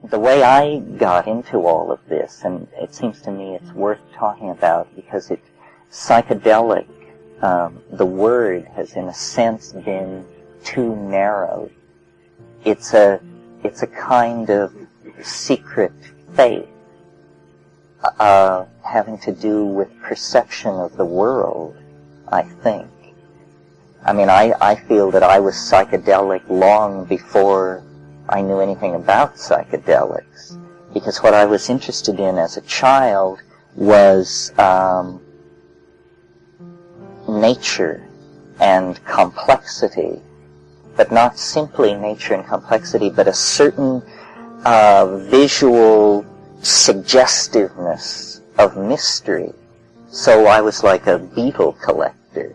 the way I got into all of this, and it seems to me it's worth talking about because psychedelic, the word has in a sense been too narrow. It's a kind of secret faith, having to do with perception of the world, I think. I mean, I feel that I was psychedelic long before I knew anything about psychedelics, because what I was interested in as a child was nature and complexity, but not simply nature and complexity, but a certain visual suggestiveness of mystery. So I was like a beetle collector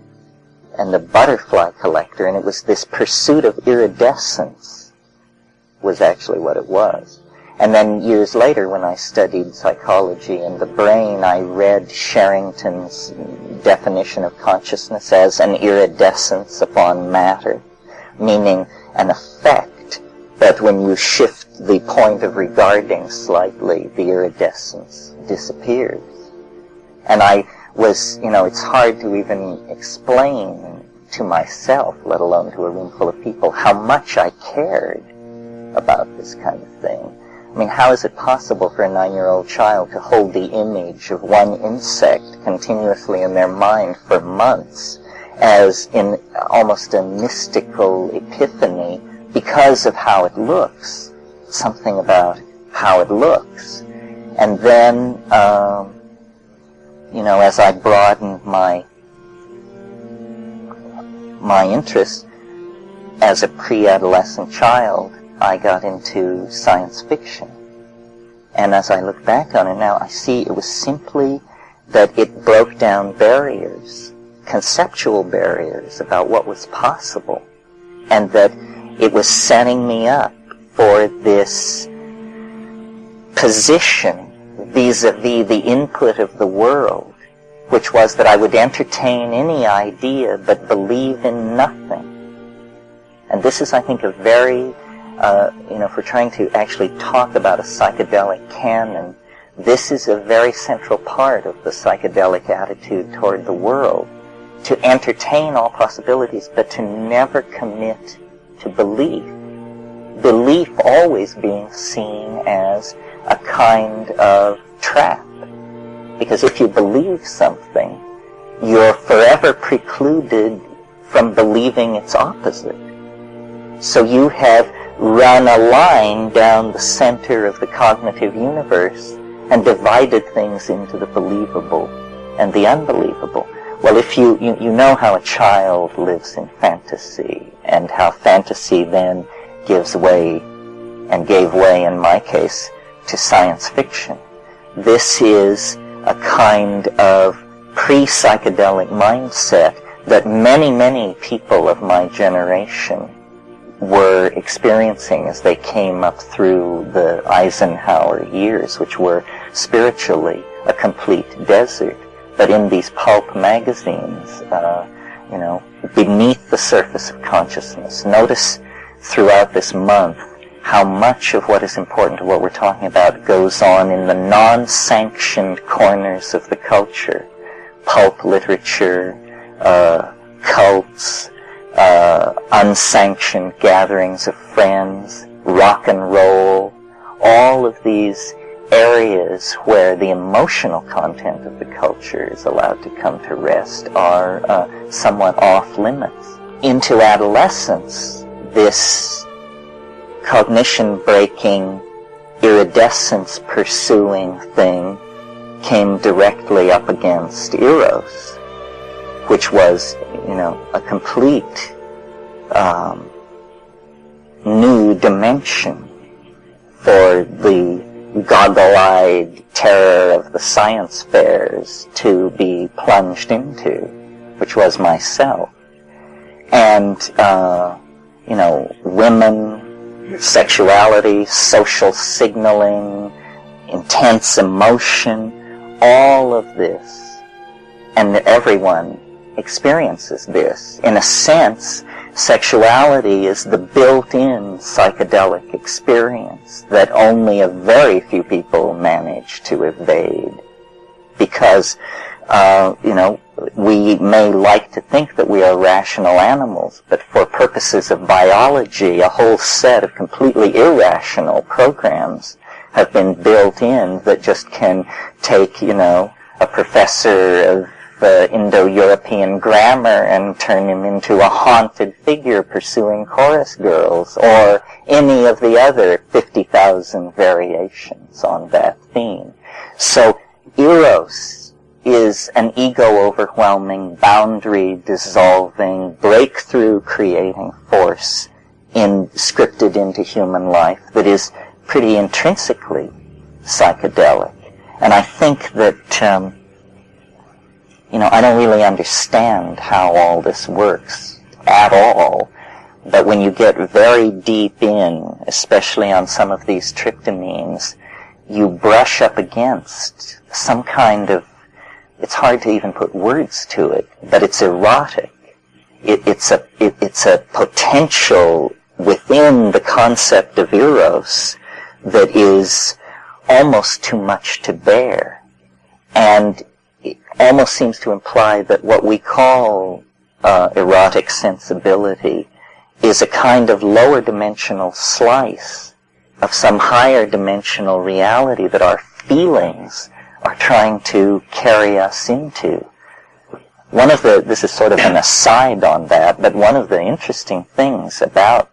and a butterfly collector, and it was this pursuit of iridescence was actually what it was. And then years later, when I studied psychology and the brain, I read Sherrington's definition of consciousness as an iridescence upon matter, meaning an effect, but when you shift the point of regarding slightly, the iridescence disappears. And I was, it's hard to even explain to myself, let alone to a room full of people, how much I cared about this kind of thing. I mean, how is it possible for a 9-year-old child to hold the image of one insect continuously in their mind for months as in almost a mystical epiphany because of how it looks, something about how it looks. And then, as I broadened my interest as a pre-adolescent child, I got into science fiction. And as I look back on it now, I see it was simply that it broke down barriers, conceptual barriers about what was possible, and that it was setting me up for this position vis-a-vis the input of the world, which was that I would entertain any idea but believe in nothing. And this is, I think, a very if we're trying to actually talk about a psychedelic canon, this is a very central part of the psychedelic attitude toward the world, to entertain all possibilities, but to never commit to belief. Belief always being seen as a kind of trap. Because if you believe something, you're forever precluded from believing its opposite. So you have run a line down the center of the cognitive universe and divided things into the believable and the unbelievable. Well, if you know how a child lives in fantasy, and how fantasy then gives way, and gave way in my case, to science fiction. This is a kind of pre-psychedelic mindset that many, many people of my generation were experiencing as they came up through the Eisenhower years, which were spiritually a complete desert. But in these pulp magazines, beneath the surface of consciousness, notice throughout this month how much of what is important to what we're talking about goes on in the non-sanctioned corners of the culture. Pulp literature, cults, unsanctioned gatherings of friends, rock and roll, all of these areas where the emotional content of the culture is allowed to come to rest are somewhat off limits. Into adolescence, this cognition-breaking, iridescence-pursuing thing came directly up against Eros, which was, a complete new dimension for the goggle-eyed terror of the science fairs to be plunged into, which was myself. And, women, sexuality, social signaling, intense emotion, all of this, and everyone experiences this. In a sense, sexuality is the built-in psychedelic experience that only a very few people manage to evade. Because, we may like to think that we are rational animals, but for purposes of biology, a whole set of completely irrational programs have been built in that just can take, a professor of Indo-European grammar and turn him into a haunted figure pursuing chorus girls, or any of the other 50,000 variations on that theme. So, Eros is an ego-overwhelming, boundary-dissolving, breakthrough-creating force scripted into human life that is pretty intrinsically psychedelic. And I think that, I don't really understand how all this works at all. But when you get very deep in, especially on some of these tryptamines, you brush up against some kind of, it's hard to even put words to it, but it's erotic. It's a potential within the concept of eros that is almost too much to bear. And it almost seems to imply that what we call erotic sensibility is a kind of lower dimensional slice of some higher dimensional reality that our feelings are trying to carry us into. This is sort of an aside on that, but one of the interesting things about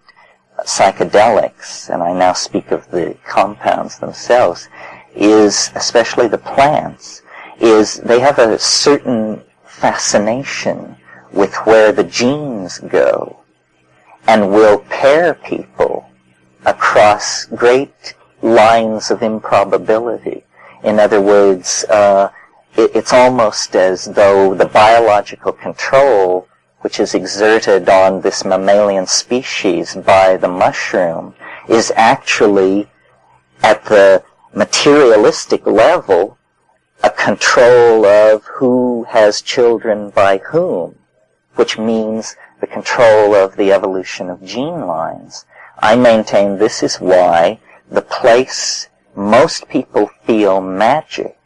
psychedelics, and I now speak of the compounds themselves, is, especially the plants, is they have a certain fascination with where the genes go and will pair people across great lines of improbability. In other words, it's almost as though the biological control which is exerted on this mammalian species by the mushroom is actually, at the materialistic level, a control of who has children by whom, which means the control of the evolution of gene lines. I maintain this is why the place most people feel magic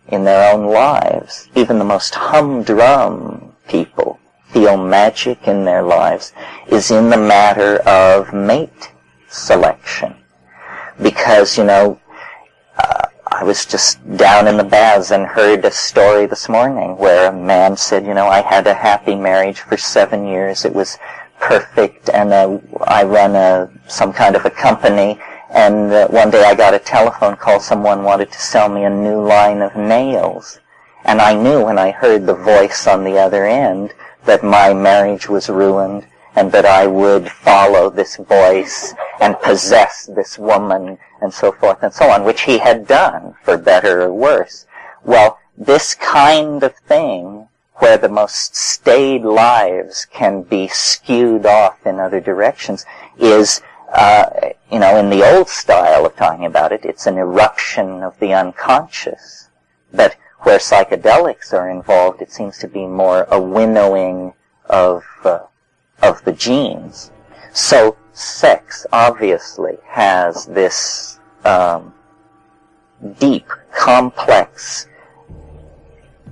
in their own lives, even the most humdrum people feel magic in their lives, is in the matter of mate selection. Because, I was just down in the baths and heard a story this morning where a man said, I had a happy marriage for 7 years. It was perfect, and I run some kind of a company, and one day I got a telephone call. Someone wanted to sell me a new line of nails. And I knew when I heard the voice on the other end that my marriage was ruined, and that I would follow this voice and possess this woman, and so forth and so on, which he had done, for better or worse. Well, this kind of thing, where the most staid lives can be skewed off in other directions, is, in the old style of talking about it, it's an eruption of the unconscious. But where psychedelics are involved, it seems to be more a winnowing of the genes. So sex obviously has this deep, complex,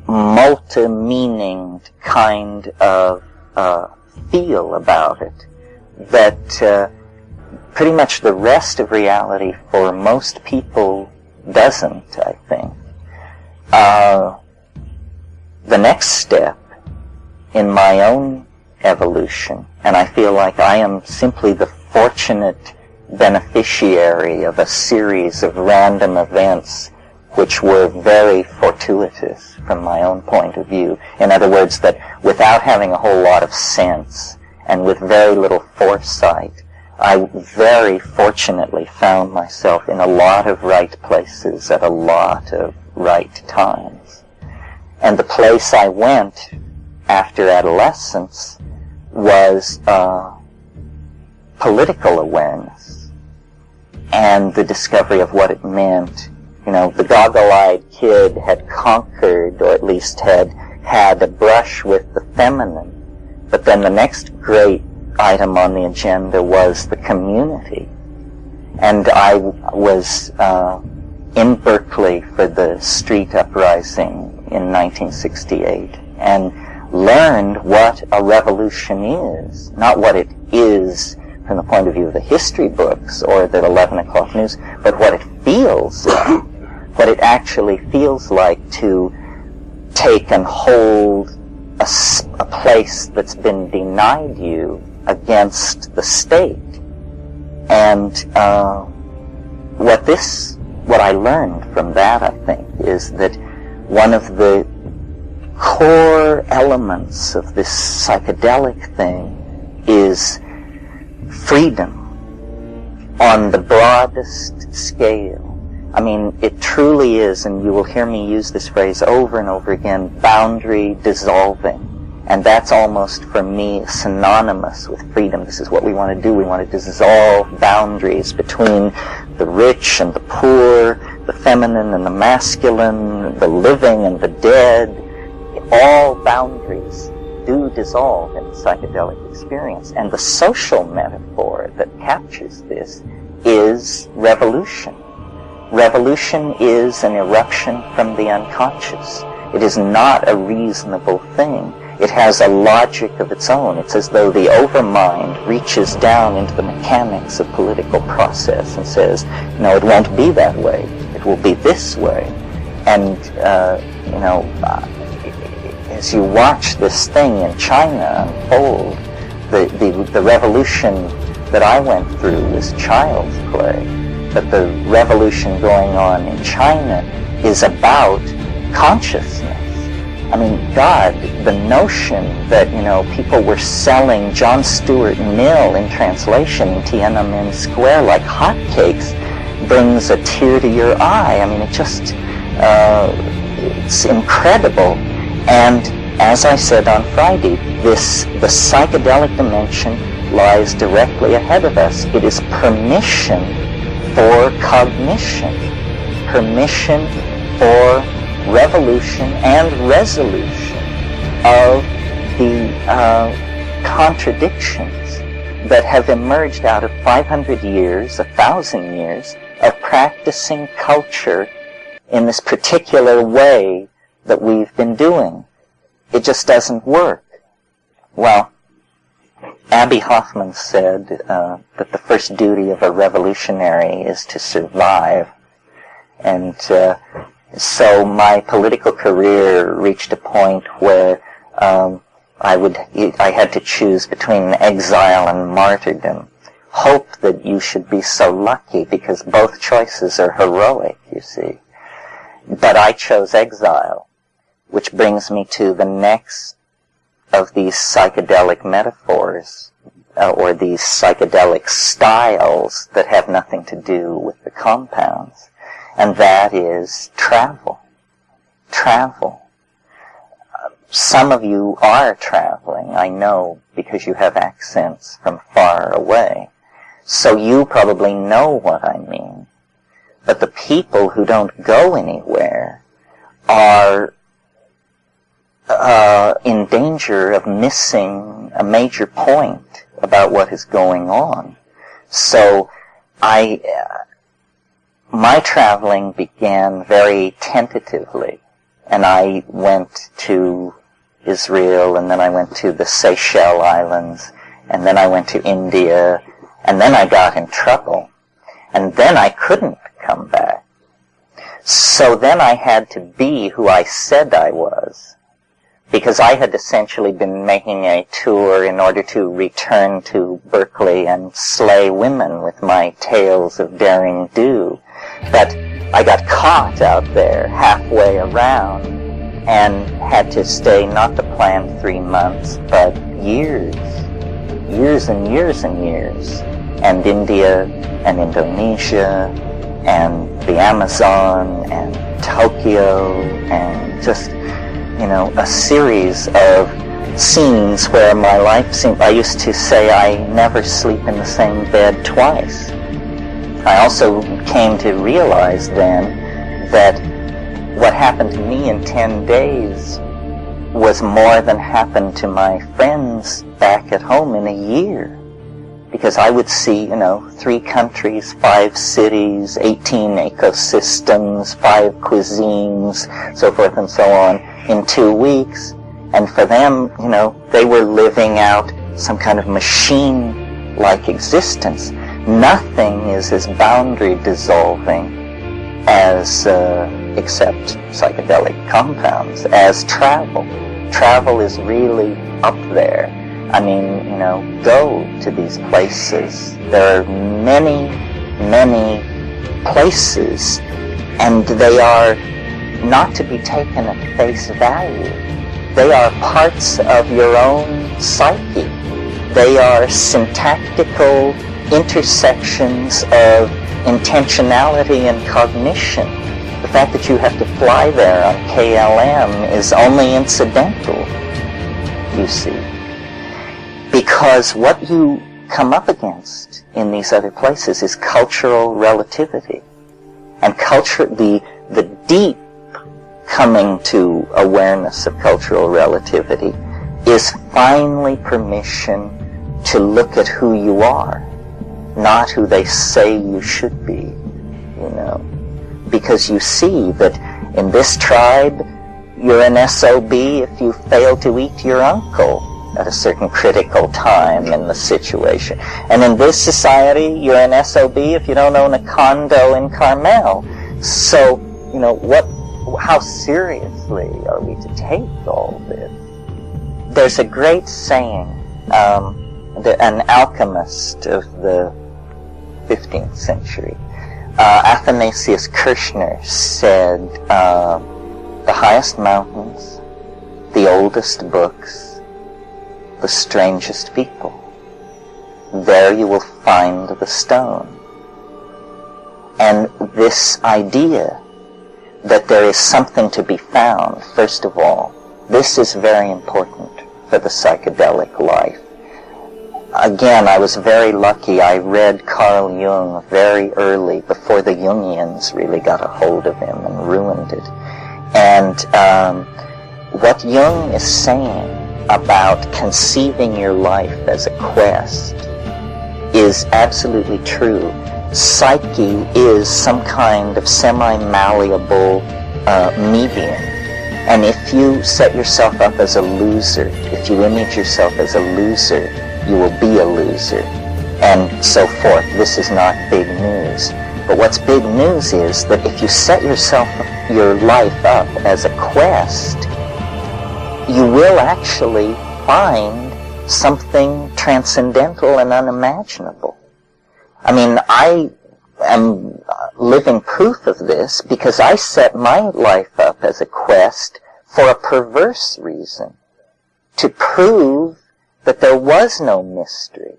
multi-meaninged kind of feel about it that pretty much the rest of reality for most people doesn't, I think. The next step in my own evolution, and I feel like I am simply the fortunate beneficiary of a series of random events which were very fortuitous from my own point of view. In other words, that without having a whole lot of sense and with very little foresight, I very fortunately found myself in a lot of right places at a lot of right times. And the place I went after adolescence was political awareness and the discovery of what it meant. The goggle-eyed kid had conquered, or at least had a brush with the feminine. But then the next great item on the agenda was the community. And I was in Berkeley for the street uprising in 1968 and learned what a revolution is, not what it is from the point of view of the history books or the 11 o'clock news, but what it feels like, what it actually feels like to take and hold a place that's been denied you against the state. And what I learned from that, I think, is that one of the core elements of this psychedelic thing is freedom on the broadest scale. I mean, it truly is, and you will hear me use this phrase over and over again, boundary dissolving. And that's almost, for me, synonymous with freedom. This is what we want to do. We want to dissolve boundaries between the rich and the poor, the feminine and the masculine, the living and the dead. All boundaries do dissolve in the psychedelic experience. And the social metaphor that captures this is revolution. Revolution is an eruption from the unconscious. It is not a reasonable thing. It has a logic of its own. It's as though the overmind reaches down into the mechanics of political process and says, no, it won't be that way. It will be this way. And, as you watch this thing in China unfold, the revolution that I went through was child's play. But the revolution going on in China is about consciousness. I mean, God, the notion that, people were selling John Stuart Mill in translation in Tiananmen Square like hotcakes brings a tear to your eye. I mean, it's incredible. And as I said on Friday, the psychedelic dimension lies directly ahead of us. It is permission for cognition, permission for revolution and resolution of the contradictions that have emerged out of 500 years, 1,000 years of practicing culture in this particular way that we've been doing. It just doesn't work. Well, Abby Hoffman said that the first duty of a revolutionary is to survive. And so my political career reached a point where I had to choose between exile and martyrdom. Hope that you should be so lucky, because both choices are heroic, you see. But I chose exile, which brings me to the next of these psychedelic metaphors, or these psychedelic styles that have nothing to do with the compounds. And that is travel. Travel. Some of you are traveling, I know, because you have accents from far away. So you probably know what I mean. But the people who don't go anywhere are in danger of missing a major point about what is going on. So my traveling began very tentatively, and I went to Israel, and then I went to the Seychelles Islands, and then I went to India, and then I got in trouble, and then I couldn't come back. So then I had to be who I said I was, because I had essentially been making a tour in order to return to Berkeley and slay women with my tales of daring do. But I got caught out there halfway around and had to stay not the planned 3 months, but years and years and years. And India and Indonesia and the Amazon and Tokyo and just, a series of scenes where my life seemed, I used to say I never sleep in the same bed twice. I also came to realize then that what happened to me in 10 days was more than happened to my friends back at home in a year. Because I would see, 3 countries, 5 cities, 18 ecosystems, 5 cuisines, so forth and so on, in 2 weeks. And for them, they were living out some kind of machine-like existence. Nothing is as boundary dissolving as, except psychedelic compounds, as travel. Travel is really up there. I mean, go to these places. There are many, many places, and they are not to be taken at face value. They are parts of your own psyche. They are syntactical intersections of intentionality and cognition. The fact that you have to fly there on KLM is only incidental, you see. Because what you come up against in these other places is cultural relativity. And the deep coming to awareness of cultural relativity is finally permission to look at who you are, not who they say you should be, Because you see that in this tribe, you're an SOB if you fail to eat your uncle at a certain critical time in the situation. And in this society, you're an SOB if you don't own a condo in Carmel. So, how seriously are we to take all this? There's a great saying, an alchemist of the 15th century, Athanasius Kirchner, said, the highest mountains, the oldest books, the strangest people, there you will find the stone. And this idea that there is something to be found, first of all, this is very important for the psychedelic life. Again, I was very lucky. I read Carl Jung very early, before the Jungians really got a hold of him and ruined it. And what Jung is saying about conceiving your life as a quest is absolutely true. Psyche is some kind of semi-malleable medium. And if you set yourself up as a loser, if you image yourself as a loser, you will be a loser, and so forth. This is not big news. But what's big news is that if you set your life up as a quest, you will actually find something transcendental and unimaginable. I mean, I am living proof of this because I set my life up as a quest for a perverse reason, to prove that there was no mystery.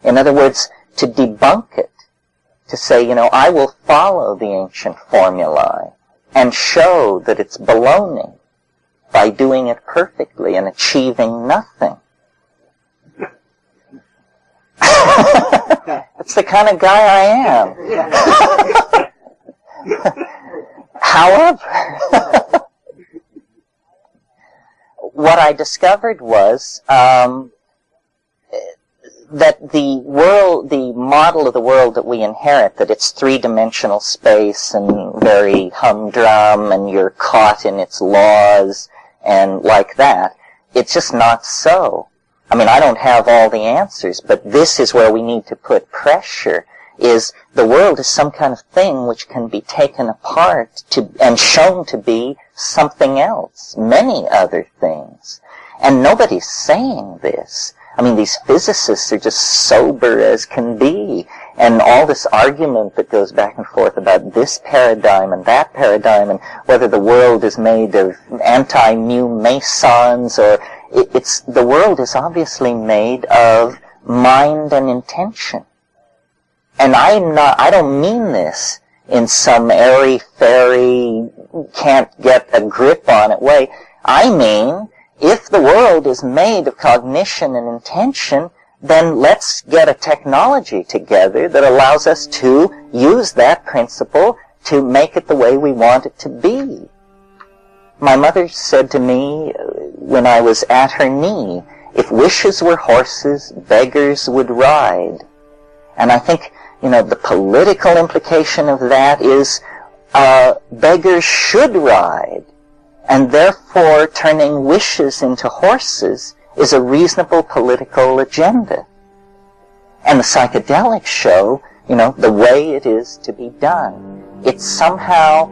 In other words, to debunk it, to say, I will follow the ancient formulae and show that it's baloney by doing it perfectly and achieving nothing. That's the kind of guy I am. However, what I discovered was that the model of the world that we inherit, that it's three-dimensional space and very humdrum and you're caught in its laws and like that, it's just not so. I mean, I don't have all the answers, but this is where we need to put pressure, is the world is some kind of thing which can be taken apart and shown to be something else, many other things. And nobody's saying this. I mean, these physicists are just sober as can be. And all this argument that goes back and forth about this paradigm and that paradigm and whether the world is made of anti-mu mesons or the world is obviously made of mind and intention. And I don't mean this in some airy-fairy, can't get a grip on it way. I mean, if the world is made of cognition and intention, then let's get a technology together that allows us to use that principle to make it the way we want it to be. My mother said to me, when I was at her knee, if wishes were horses, beggars would ride. And I think, the political implication of that is beggars should ride. And therefore, turning wishes into horses is a reasonable political agenda. And the psychedelics show, the way it is to be done. It's somehow,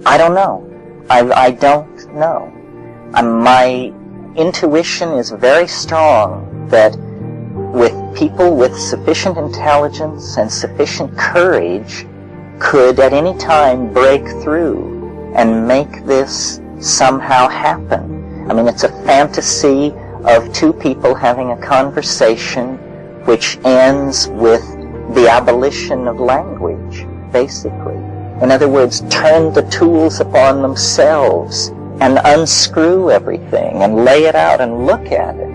I don't know. I don't know. My intuition is very strong that with people with sufficient intelligence and sufficient courage could at any time break through and make this somehow happen. I mean, it's a fantasy of two people having a conversation which ends with the abolition of language, basically. In other words, turn the tools upon themselves and unscrew everything and lay it out and look at it,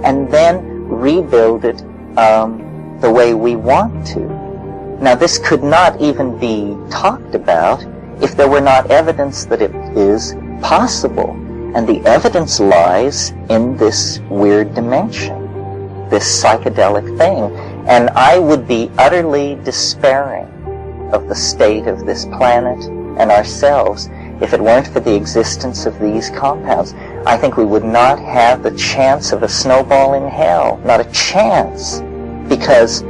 and then rebuild it the way we want to. Now, this could not even be talked about if there were not evidence that it is possible. And the evidence lies in this weird dimension, this psychedelic thing. And I would be utterly despairing of the state of this planet and ourselves if it weren't for the existence of these compounds. I think we would not have the chance of a snowball in hell. Not a chance. Because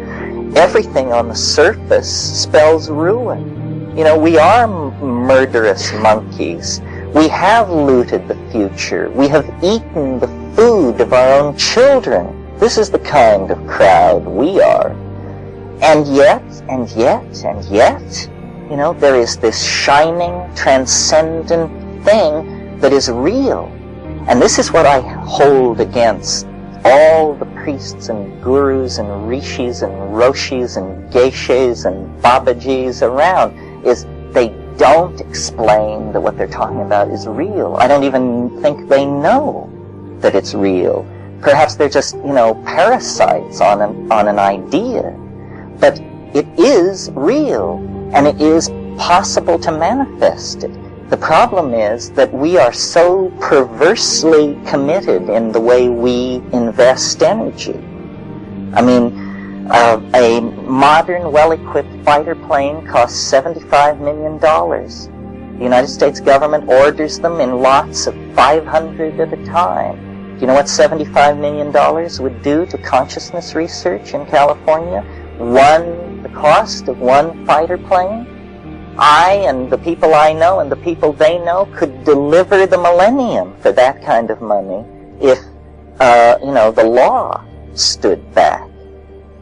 everything on the surface spells ruin. We are murderous monkeys. We have looted the future. We have eaten the food of our own children. This is the kind of crowd we are. And yet, there is this shining, transcendent thing that is real. And this is what I hold against all the priests and gurus and rishis and roshis and geishas and babajis around, is they don't explain that what they're talking about is real. I don't even think they know that it's real. Perhaps they're just, parasites on an idea. But it is real, and it is possible to manifest it. The problem is that we are so perversely committed in the way we invest energy. I mean, a modern, well-equipped fighter plane costs $75 million. The United States government orders them in lots of 500 at a time. Do you know what $75 million would do to consciousness research in California? The cost of one fighter plane? I and the people I know and the people they know could deliver the millennium for that kind of money if, the law stood back.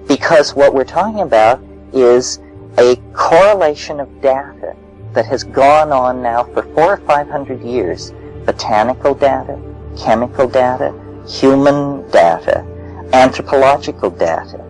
Because what we're talking about is a correlation of data that has gone on now for 400 or 500 years. Botanical data, chemical data, human data, anthropological data,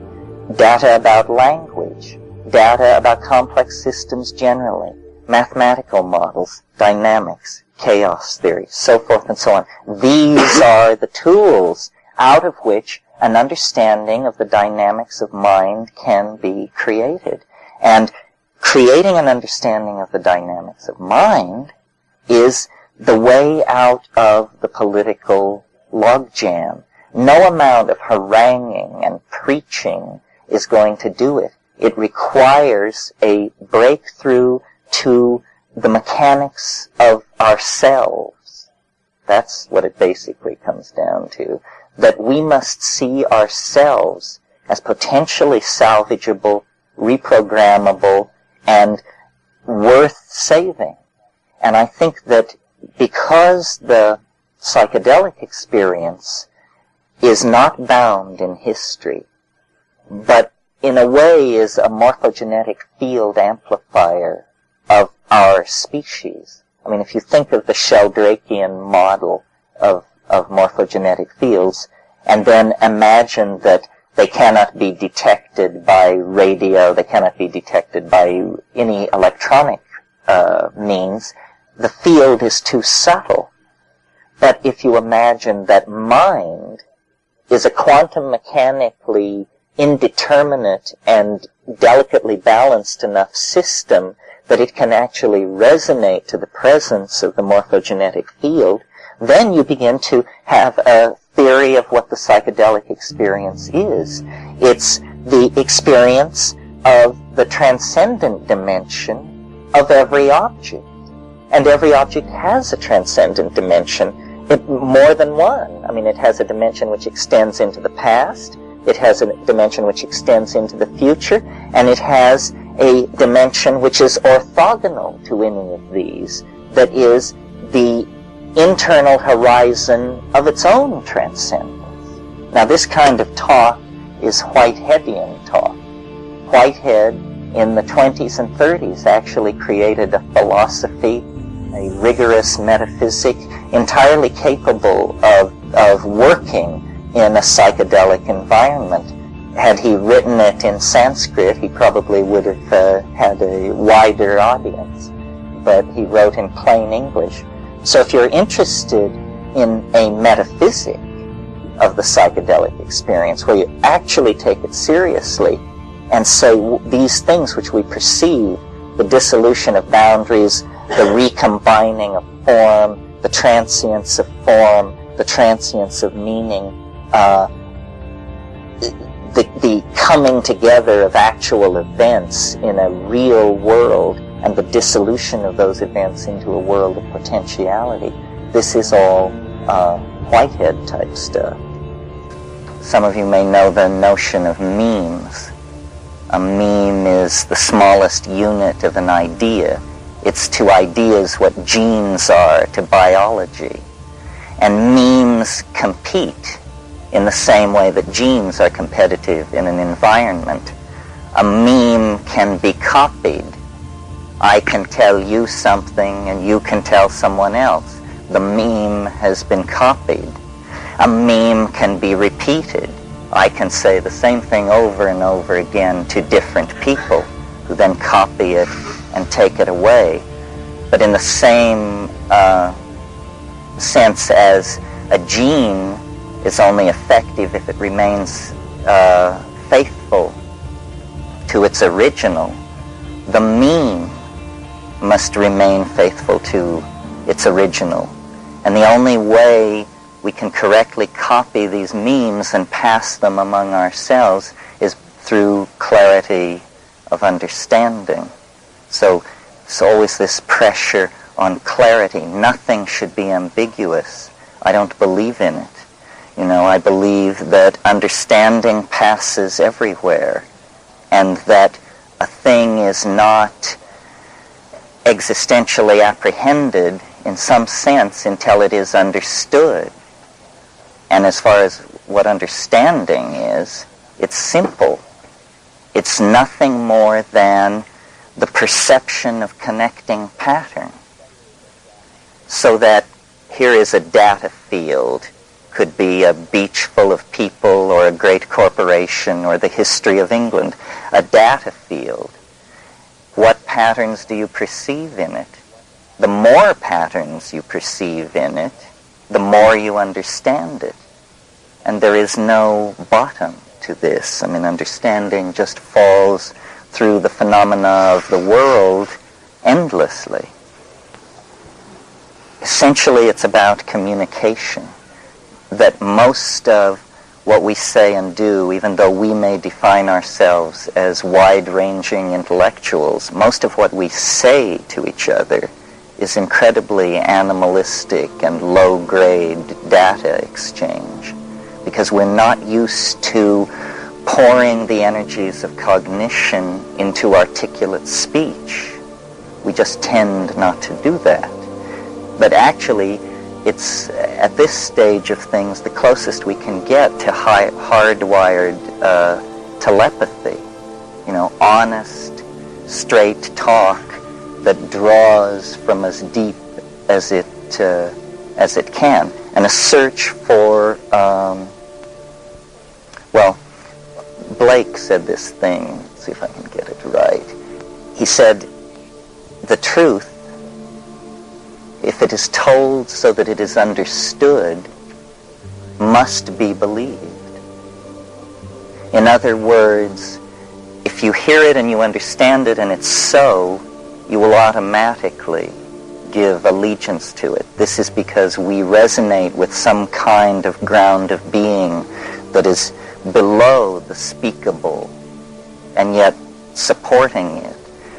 data about language, data about complex systems generally, mathematical models, dynamics, chaos theory, so forth and so on. These are the tools out of which an understanding of the dynamics of mind can be created. And creating an understanding of the dynamics of mind is the way out of the political logjam. No amount of haranguing and preaching is going to do it. It requires a breakthrough to the mechanics of ourselves. That's what it basically comes down to. That we must see ourselves as potentially salvageable, reprogrammable, and worth saving. And I think that because the psychedelic experience is not bound in history, but in a way is a morphogenetic field amplifier of our species. I mean, if you think of the Sheldrakean model of morphogenetic fields, and then imagine that they cannot be detected by radio, they cannot be detected by any electronic means, the field is too subtle. But if you imagine that mind is a quantum mechanically indeterminate and delicately balanced enough system that it can actually resonate to the presence of the morphogenetic field, then you begin to have a theory of what the psychedelic experience is. It's the experience of the transcendent dimension of every object. And every object has a transcendent dimension, more than one. I mean, it has a dimension which extends into the past, it has a dimension which extends into the future, and it has a dimension which is orthogonal to any of these, that is the internal horizon of its own transcendence. Now, this kind of talk is Whiteheadian talk. Whitehead, in the 20s and 30s, actually created a philosophy, a rigorous metaphysic, entirely capable of working in a psychedelic environment. Had he written it in Sanskrit, he probably would have had a wider audience, but he wrote in plain English. So if you're interested in a metaphysic of the psychedelic experience, where you actually take it seriously and say these things which we perceive, the dissolution of boundaries, the recombining of form, the transience of form, the transience of meaning, the coming together of actual events in a real world, and the dissolution of those events into a world of potentiality. This is all Whitehead type stuff. Some of you may know the notion of memes. A meme is the smallest unit of an idea. It's to ideas what genes are to biology. And memes compete in the same way that genes are competitive in an environment. A meme can be copied. I can tell you something and you can tell someone else. The meme has been copied. A meme can be repeated. I can say the same thing over and over again to different people who then copy it and take it away. But in the same sense as a gene is only effective if it remains faithful to its original, the meme must remain faithful to its original. And the only way we can correctly copy these memes and pass them among ourselves is through clarity of understanding. So it's always this pressure on clarity. Nothing should be ambiguous. I don't believe in it. You know, I believe that understanding passes everywhere, and that a thing is not existentially apprehended in some sense until it is understood. And as far as what understanding is, it's simple. It's nothing more than the perception of connecting pattern. So that here is a data field. Could be a beach full of people or a great corporation or the history of England. A data field. What patterns do you perceive in it? The more patterns you perceive in it, the more you understand it. And there is no bottom to this. I mean, understanding just falls through the phenomena of the world endlessly. Essentially, it's about communication. That most of what we say and do, even though we may define ourselves as wide-ranging intellectuals, most of what we say to each other is incredibly animalistic and low-grade data exchange, because we're not used to pouring the energies of cognition into articulate speech. We just tend not to do that. But actually, it's at this stage of things the closest we can get to hardwired telepathy. You know, honest, straight talk that draws from as deep as it can, and a search for. Well, Blake said this thing. Let's see if I can get it right. He said, "The truth, if it is told so that it is understood, must be believed." In other words, if you hear it and you understand it and it's so, you will automatically give allegiance to it. This is because we resonate with some kind of ground of being that is below the speakable and yet supporting it.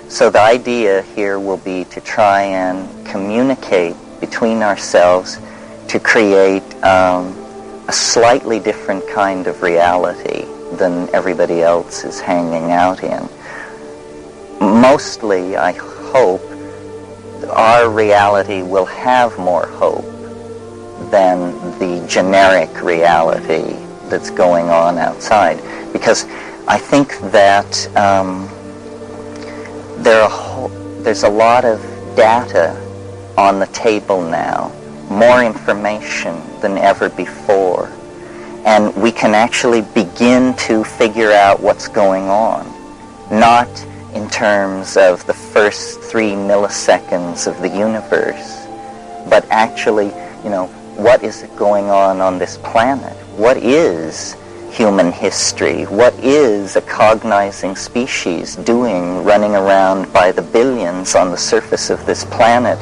So the idea here will be to try and communicate between ourselves to create a slightly different kind of reality than everybody else is hanging out in. Mostly, I hope, our reality will have more hope than the generic reality that's going on outside. Because I think that there's a lot of data on the table now, more information than ever before, and we can actually begin to figure out what's going on, not in terms of the first 3 milliseconds of the universe, but actually, what is going on this planet? What is human history? What is a cognizing species doing, running around by the billions on the surface of this planet,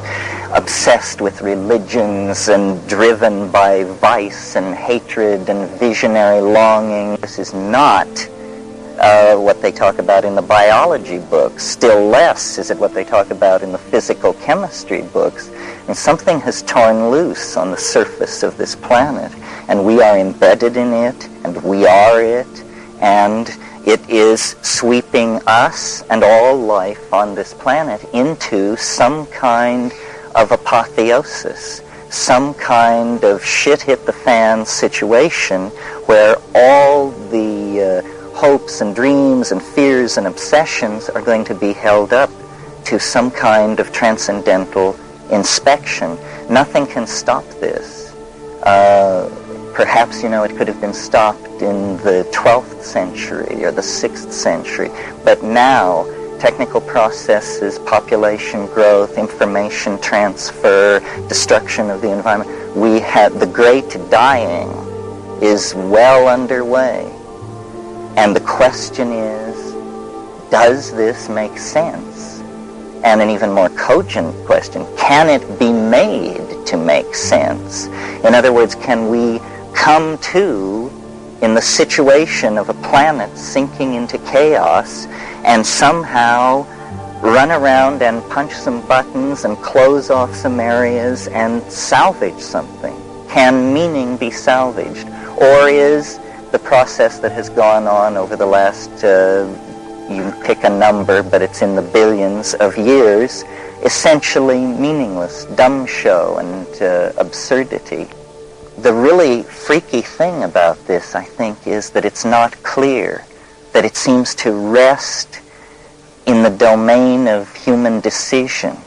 obsessed with religions and driven by vice and hatred and visionary longing? This is not what they talk about in the biology books. Still less is it what they talk about in the physical chemistry books. And something has torn loose on the surface of this planet, and we are embedded in it, and we are it, and it is sweeping us and all life on this planet into some kind of apotheosis, some kind of shit hit the fan situation where all the hopes and dreams and fears and obsessions are going to be held up to some kind of transcendental inspection. Nothing can stop this. Perhaps, it could have been stopped in the 12th century or the 6th century, but now technical processes, population growth, information transfer, destruction of the environment, the great dying is well underway. And the question is, does this make sense? And an even more cogent question, can it be made to make sense? In other words, can we come to, in the situation of a planet sinking into chaos, and somehow run around and punch some buttons and close off some areas and salvage something? Can meaning be salvaged? Or is the process that has gone on over the last, you pick a number, but it's in the billions of years, essentially meaningless, dumb show and absurdity? The really freaky thing about this, I think, is that it's not clear, that it seems to rest in the domain of human decision,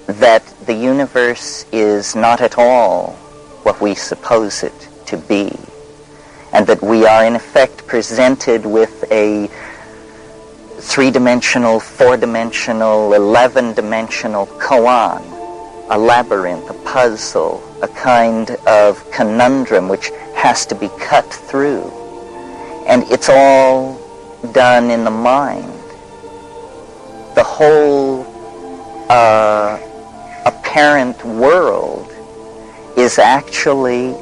that the universe is not at all what we suppose it to be, and that we are in effect presented with a 3-dimensional, 4-dimensional, 11-dimensional koan, a labyrinth, a puzzle, a kind of conundrum which has to be cut through. And it's all done in the mind. The whole apparent world is actually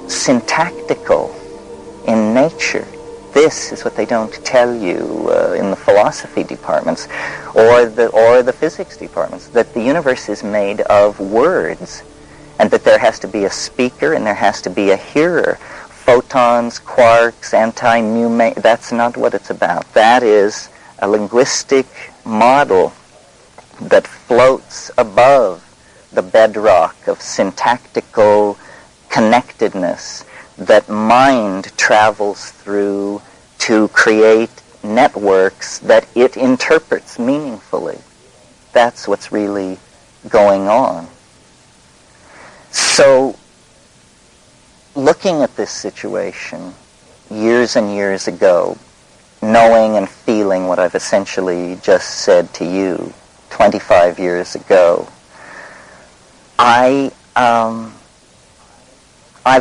syntactical in nature. This is what they don't tell you in the philosophy departments or the physics departments, that the universe is made of words, and that there has to be a speaker and there has to be a hearer. Photons, quarks, anti-new, that's not what it's about. That is a linguistic model that floats above the bedrock of syntactical connectedness that mind travels through to create networks that it interprets meaningfully. That's what's really going on. So, looking at this situation years and years ago, knowing and feeling what I've essentially just said to you 25 years ago, I've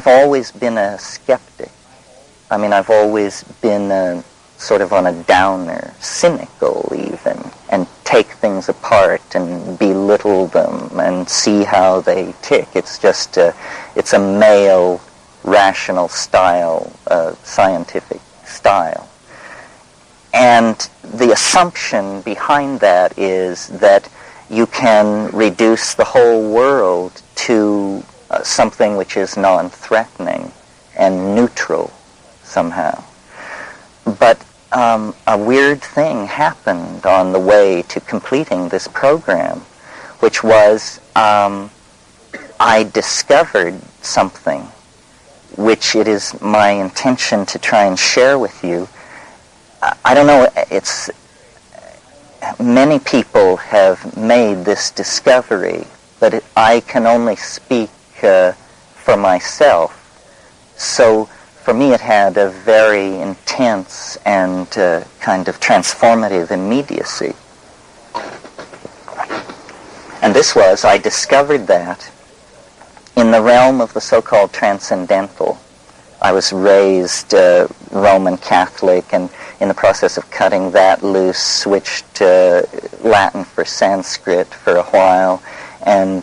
always been a skeptic. I mean, I've always been sort of on a downer, cynical even, and take things apart and belittle them and see how they tick. It's just it's a male, rational style, scientific style. And the assumption behind that is that you can reduce the whole world to something which is non-threatening and neutral somehow. But a weird thing happened on the way to completing this program, which was I discovered something which it is my intention to try and share with you. I don't know, it's many people have made this discovery, but I can only speak for myself. So for me it had a very intense and kind of transformative immediacy. And this was, I discovered that in the realm of the so-called transcendental. I was raised Roman Catholic, and in the process of cutting that loose, switched to Latin for Sanskrit for a while, and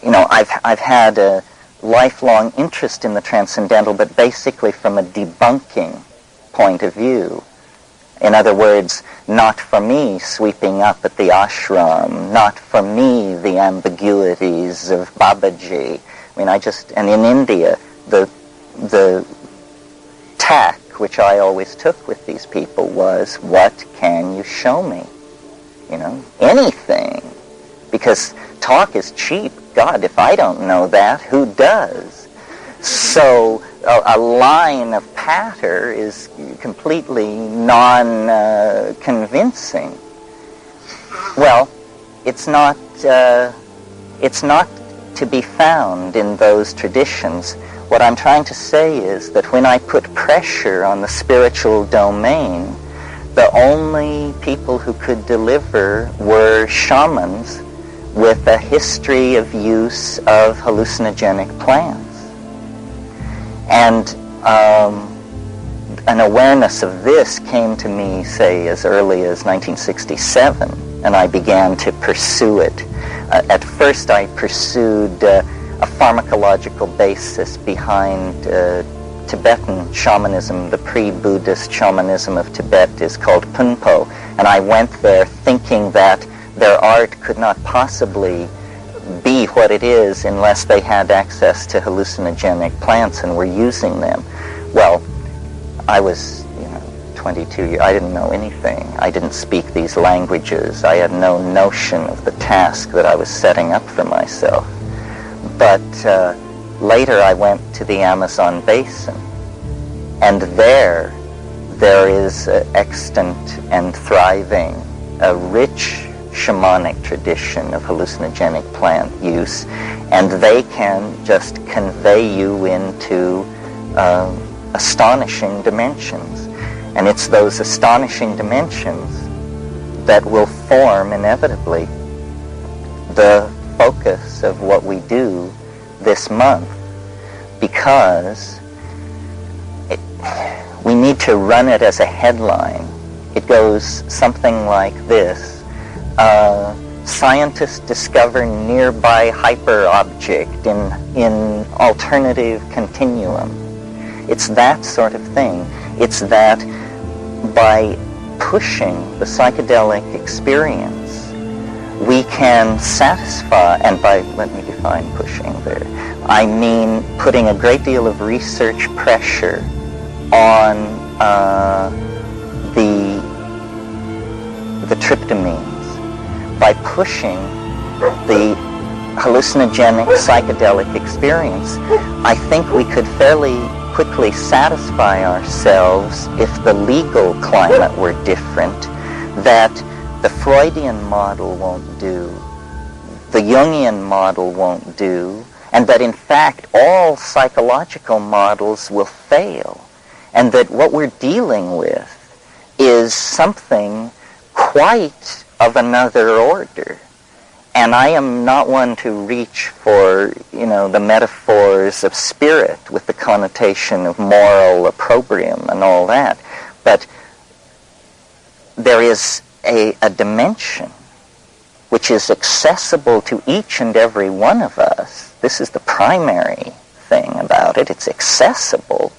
I've had a lifelong interest in the transcendental, but basically from a debunking point of view. In other words, not for me sweeping up at the ashram, not for me the ambiguities of Babaji. I mean, and in India, the tack which I always took with these people was, what can you show me? Anything. Because talk is cheap. God, if I don't know that, who does? So a line of patter is completely non-convincing. Well, it's not to be found in those traditions. What I'm trying to say is that when I put pressure on the spiritual domain, the only people who could deliver were shamans with a history of use of hallucinogenic plants. And an awareness of this came to me, say, as early as 1967, and I began to pursue it. At first I pursued a pharmacological basis behind Tibetan shamanism. The pre-Buddhist shamanism of Tibet is called Punpo, and I went there thinking that their art could not possibly be what it is unless they had access to hallucinogenic plants and were using them. Well, I was 22 years, I didn't know anything. I didn't speak these languages. I had no notion of the task that I was setting up for myself. But later I went to the Amazon basin, and there is extant and thriving a rich shamanic tradition of hallucinogenic plant use, and they can just convey you into astonishing dimensions. And it's those astonishing dimensions that will form inevitably the focus of what we do this month, because we need to run it as a headline. It goes something like this. Scientists discover nearby hyperobject in alternative continuum. It's that sort of thing. It's that by pushing the psychedelic experience, we can satisfy, and let me define pushing there. I mean putting a great deal of research pressure on the tryptamines. By pushing the hallucinogenic psychedelic experience, I think we could fairly quickly satisfy ourselves, if the legal climate were different, that the Freudian model won't do, the Jungian model won't do, and that in fact all psychological models will fail, and that what we're dealing with is something quite of another order. And I am not one to reach for, the metaphors of spirit with the connotation of moral opprobrium and all that. But there is a dimension which is accessible to each and every one of us. This is the primary thing about it. It's accessible,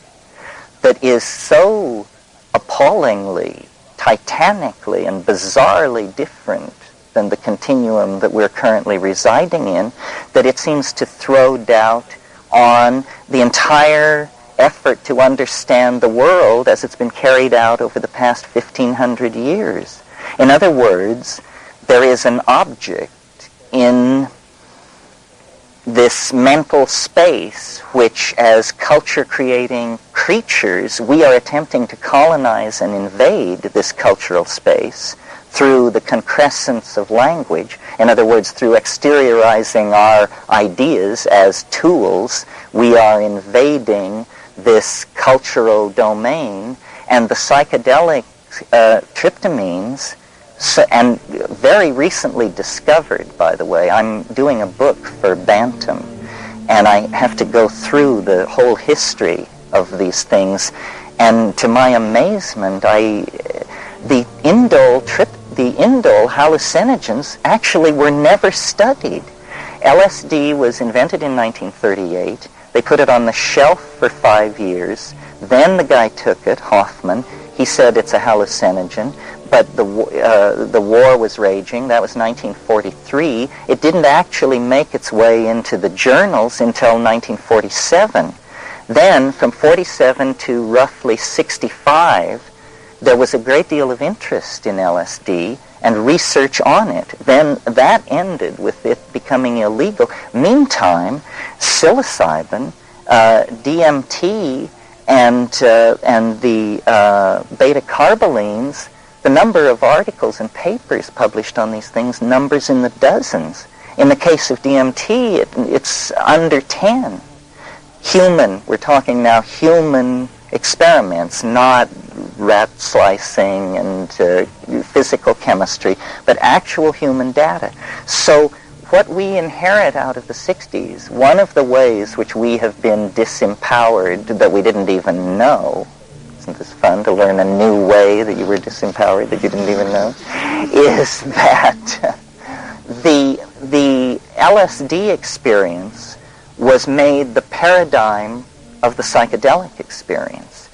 but is so appallingly, titanically, and bizarrely different than the continuum that we're currently residing in, that it seems to throw doubt on the entire effort to understand the world as it's been carried out over the past 1,500 years. In other words, there is an object in this mental space which, as culture-creating creatures, we are attempting to colonize and invade this cultural space through the concrescence of language. In other words, through exteriorizing our ideas as tools, we are invading this cultural domain, and the psychedelic tryptamines, and very recently discovered, by the way. I'm doing a book for Bantam, and I have to go through the whole history of these things, and to my amazement, the indole hallucinogens actually were never studied. LSD was invented in 1938. They put it on the shelf for 5 years. Then the guy took it, Hoffman. He said it's a hallucinogen, but the war was raging. That was 1943. It didn't actually make its way into the journals until 1947. Then, from 47 to roughly 65, there was a great deal of interest in LSD and research on it. Then that ended with it becoming illegal. Meantime, psilocybin, DMT, and the beta-carbolines, the number of articles and papers published on these things numbers in the dozens. In the case of DMT, it's under 10. We're talking now human experiments, not rat slicing and physical chemistry, but actual human data. So what we inherit out of the 60s, one of the ways which we have been disempowered that we didn't even know, isn't this fun to learn a new way that you were disempowered that you didn't even know, is that the LSD experience was made the paradigm of the psychedelic experience.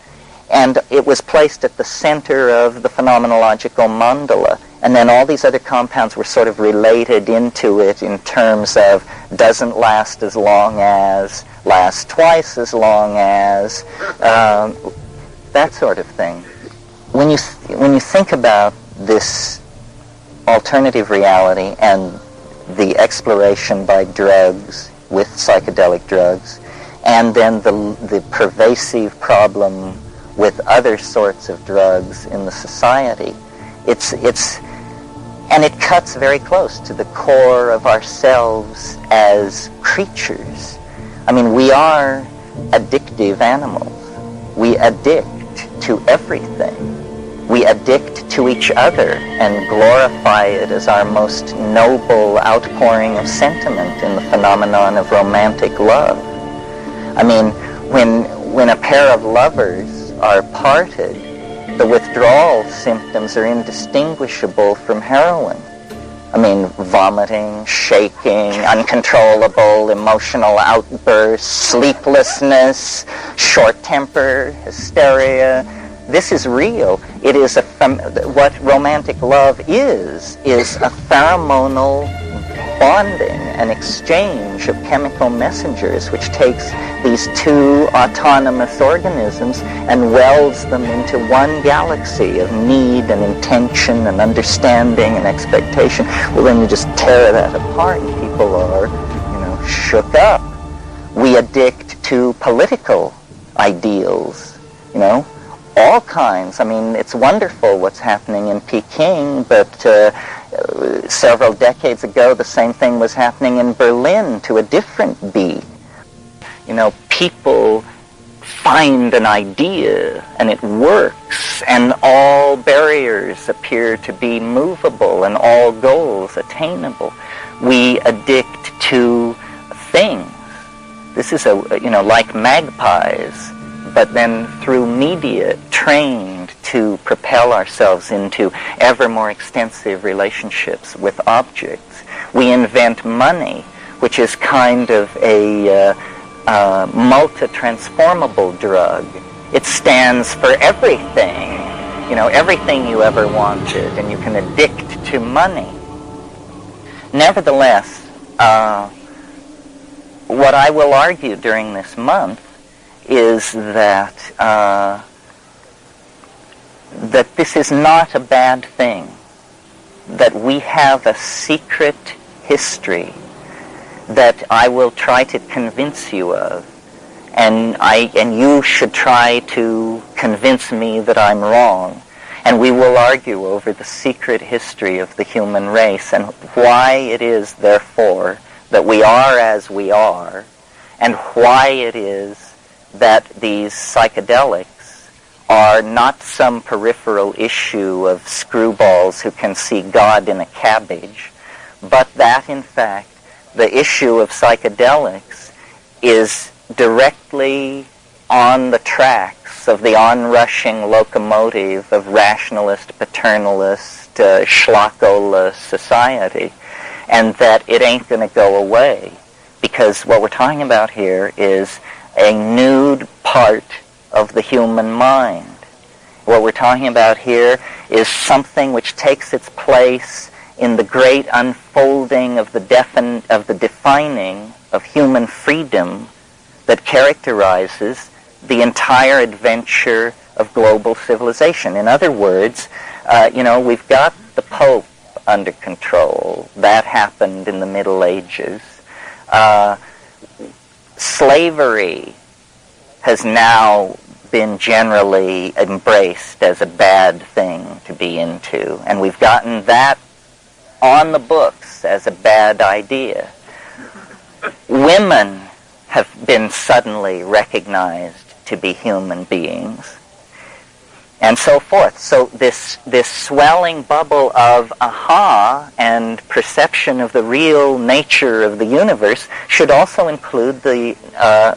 And it was placed at the center of the phenomenological mandala. And then all these other compounds were sort of related into it in terms of doesn't last as long as, lasts twice as long as, that sort of thing. When you think about this alternative reality and the exploration by drugs with psychedelic drugs, and then the pervasive problem with other sorts of drugs in the society, and it cuts very close to the core of ourselves as creatures. I mean, we are addictive animals. We addict to everything. We addict to each other and glorify it as our most noble outpouring of sentiment in the phenomenon of romantic love. I mean, when a pair of lovers are parted, the withdrawal symptoms are indistinguishable from heroin. I mean, vomiting, shaking, uncontrollable emotional outbursts, sleeplessness, short temper, hysteria. This is real. It is what romantic love is a pheromonal bonding, an exchange of chemical messengers which takes these two autonomous organisms and welds them into one galaxy of need and intention and understanding and expectation. Well, then you just tear that apart and people are, shook up. We addict to political ideals, all kinds. I mean, it's wonderful what's happening in Peking, but several decades ago, the same thing was happening in Berlin to a different beat. People find an idea and it works, and all barriers appear to be movable and all goals attainable. We addict to things. This is like magpies, but then through media trained to propel ourselves into ever more extensive relationships with objects. We invent money, which is kind of a multi-transformable drug. It stands for everything, everything you ever wanted, and you can addict to money. Nevertheless, what I will argue during this month is that that this is not a bad thing, that we have a secret history that I will try to convince you of, and you should try to convince me that I'm wrong, and we will argue over the secret history of the human race and why it is, therefore, that we are as we are, and why it is that these psychedelics are not some peripheral issue of screwballs who can see God in a cabbage, but that, in fact, the issue of psychedelics is directly on the tracks of the onrushing locomotive of rationalist, paternalist, schlockoless society, and that it ain't going to go away, because what we're talking about here is a nude part of the human mind. What we're talking about here is something which takes its place in the great unfolding of the defining of human freedom that characterizes the entire adventure of global civilization. In other words, we've got the Pope under control. That happened in the Middle Ages. Slavery has now been generally embraced as a bad thing to be into, and we've gotten that on the books as a bad idea. Women have been suddenly recognized to be human beings, and so forth. So this swelling bubble of aha and perception of the real nature of the universe should also include the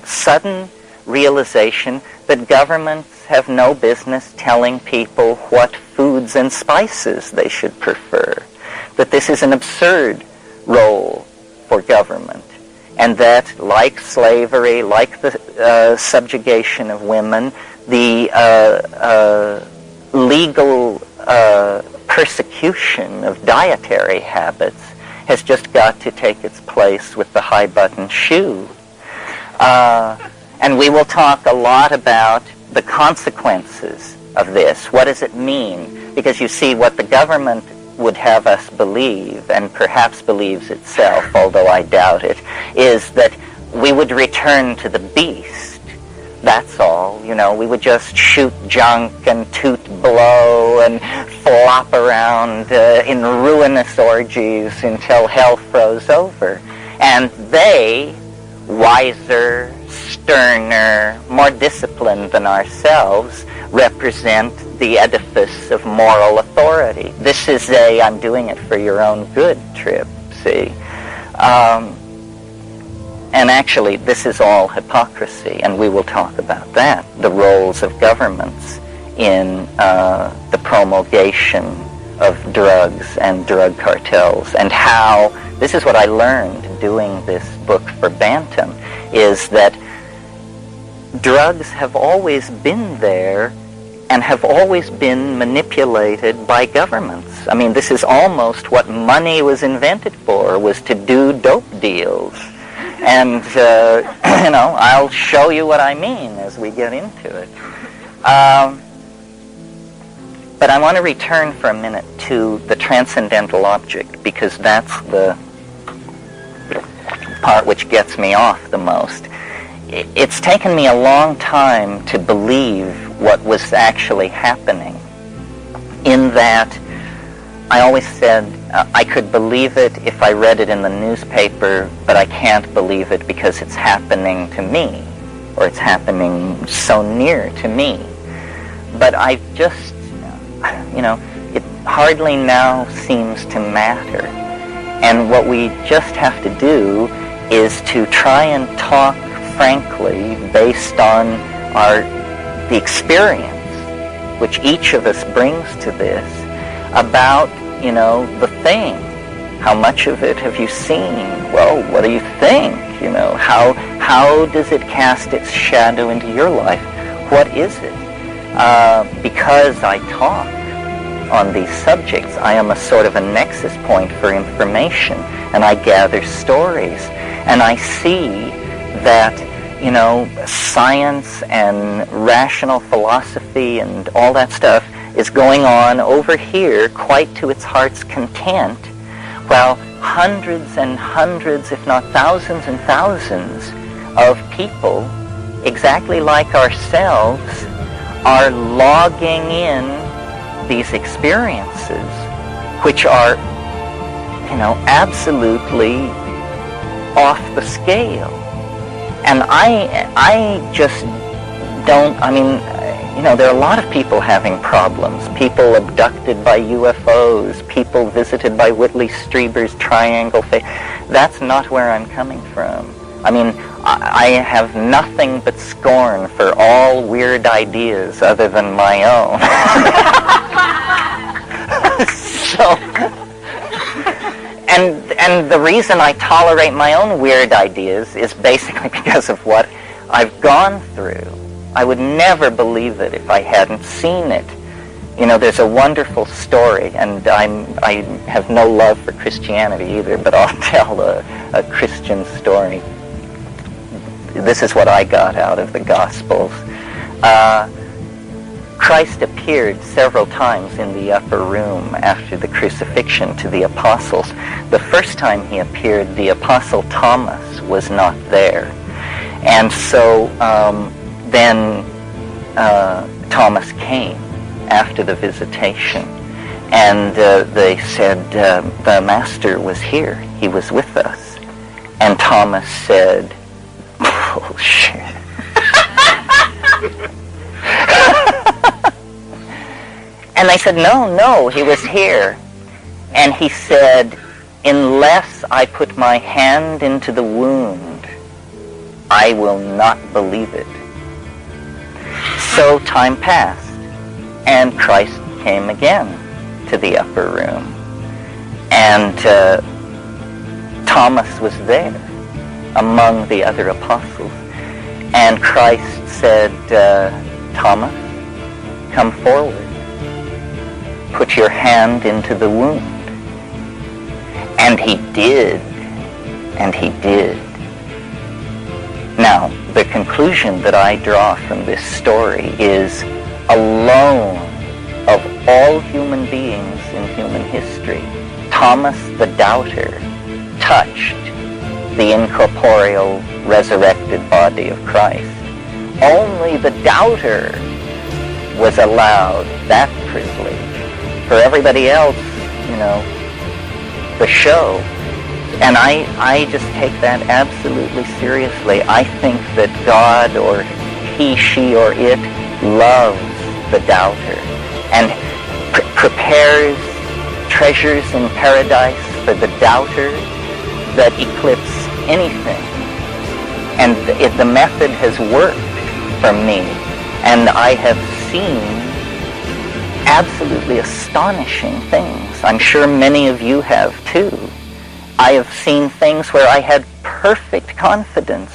sudden realization that governments have no business telling people what foods and spices they should prefer, that this is an absurd role for government, and that, like slavery, like the subjugation of women, the legal persecution of dietary habits has just got to take its place with the high-button shoe. And we will talk a lot about the consequences of this. What does it mean? Because you see, what the government would have us believe, and perhaps believes itself, although I doubt it, is that we would return to the beast. That's all. We would just shoot junk and toot blow and flop around in ruinous orgies until hell froze over. And they, wiser, sterner, more disciplined than ourselves, represent the edifice of moral authority. This is a I'm doing it for your own good trip, see? And actually, this is all hypocrisy, and we will talk about that, the roles of governments in the promulgation of drugs and drug cartels, and how, this is what I learned doing this book for Bantam, is that drugs have always been there and have always been manipulated by governments. I mean, this is almost what money was invented for, was to do dope deals. And, I'll show you what I mean as we get into it. But I want to return for a minute to the transcendental object, because that's the part which gets me off the most. It's taken me a long time to believe what was actually happening, in that I always said I could believe it if I read it in the newspaper, but I can't believe it because it's happening to me, or it's happening so near to me. But I just, it hardly now seems to matter. And what we just have to do is to try and talk frankly based on the experience which each of us brings to this, about, the thing. How much of it have you seen? Well, what do you think? How does it cast its shadow into your life? What is it? Because I talk on these subjects, I am a sort of a nexus point for information, and I gather stories, and I see that, science and rational philosophy and all that stuff is going on over here quite to its heart's content, while hundreds and hundreds, if not thousands and thousands of people, exactly like ourselves, are logging in these experiences, which are, absolutely off the scale. And I just don't, there are a lot of people having problems. People abducted by UFOs, people visited by Whitley Strieber's triangle face. That's not where I'm coming from. I have nothing but scorn for all weird ideas other than my own. And the reason I tolerate my own weird ideas is basically because of what I've gone through. I would never believe it if I hadn't seen it. There's a wonderful story, and I have no love for Christianity either, but I'll tell a Christian story. This is what I got out of the Gospels. Christ appeared several times in the upper room after the crucifixion to the apostles. The first time he appeared, the apostle Thomas was not there. And so then Thomas came after the visitation, and they said, the Master was here. He was with us. And Thomas said, bullshit. And they said, no, he was here. And he said, unless I put my hand into the wound, I will not believe it. So time passed, and Christ came again to the upper room. And Thomas was there among the other apostles. And Christ said, Thomas, come forward. Put your hand into the wound. And he did. And he did. Now, the conclusion that I draw from this story is, alone of all human beings in human history, Thomas the doubter touched the incorporeal, resurrected body of Christ. Only the doubter was allowed that privilege. For everybody else, the show. And I just take that absolutely seriously. I think that God, or he, she, or it, loves the doubter and prepares treasures in paradise for the doubter that eclipse anything. And the method has worked for me, and I have seen absolutely astonishing things. I'm sure many of you have too. I have seen things where I had perfect confidence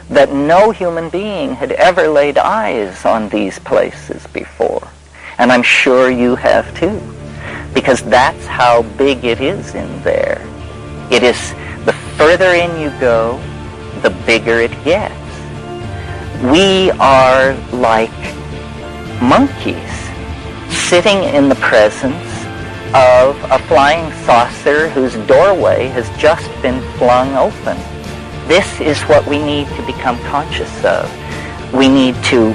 that no human being had ever laid eyes on these places before. And I'm sure you have too, because that's how big it is in there. It is, the further in you go, the bigger it gets. We are like monkeys sitting in the presence of a flying saucer whose doorway has just been flung open. This is what we need to become conscious of. We need to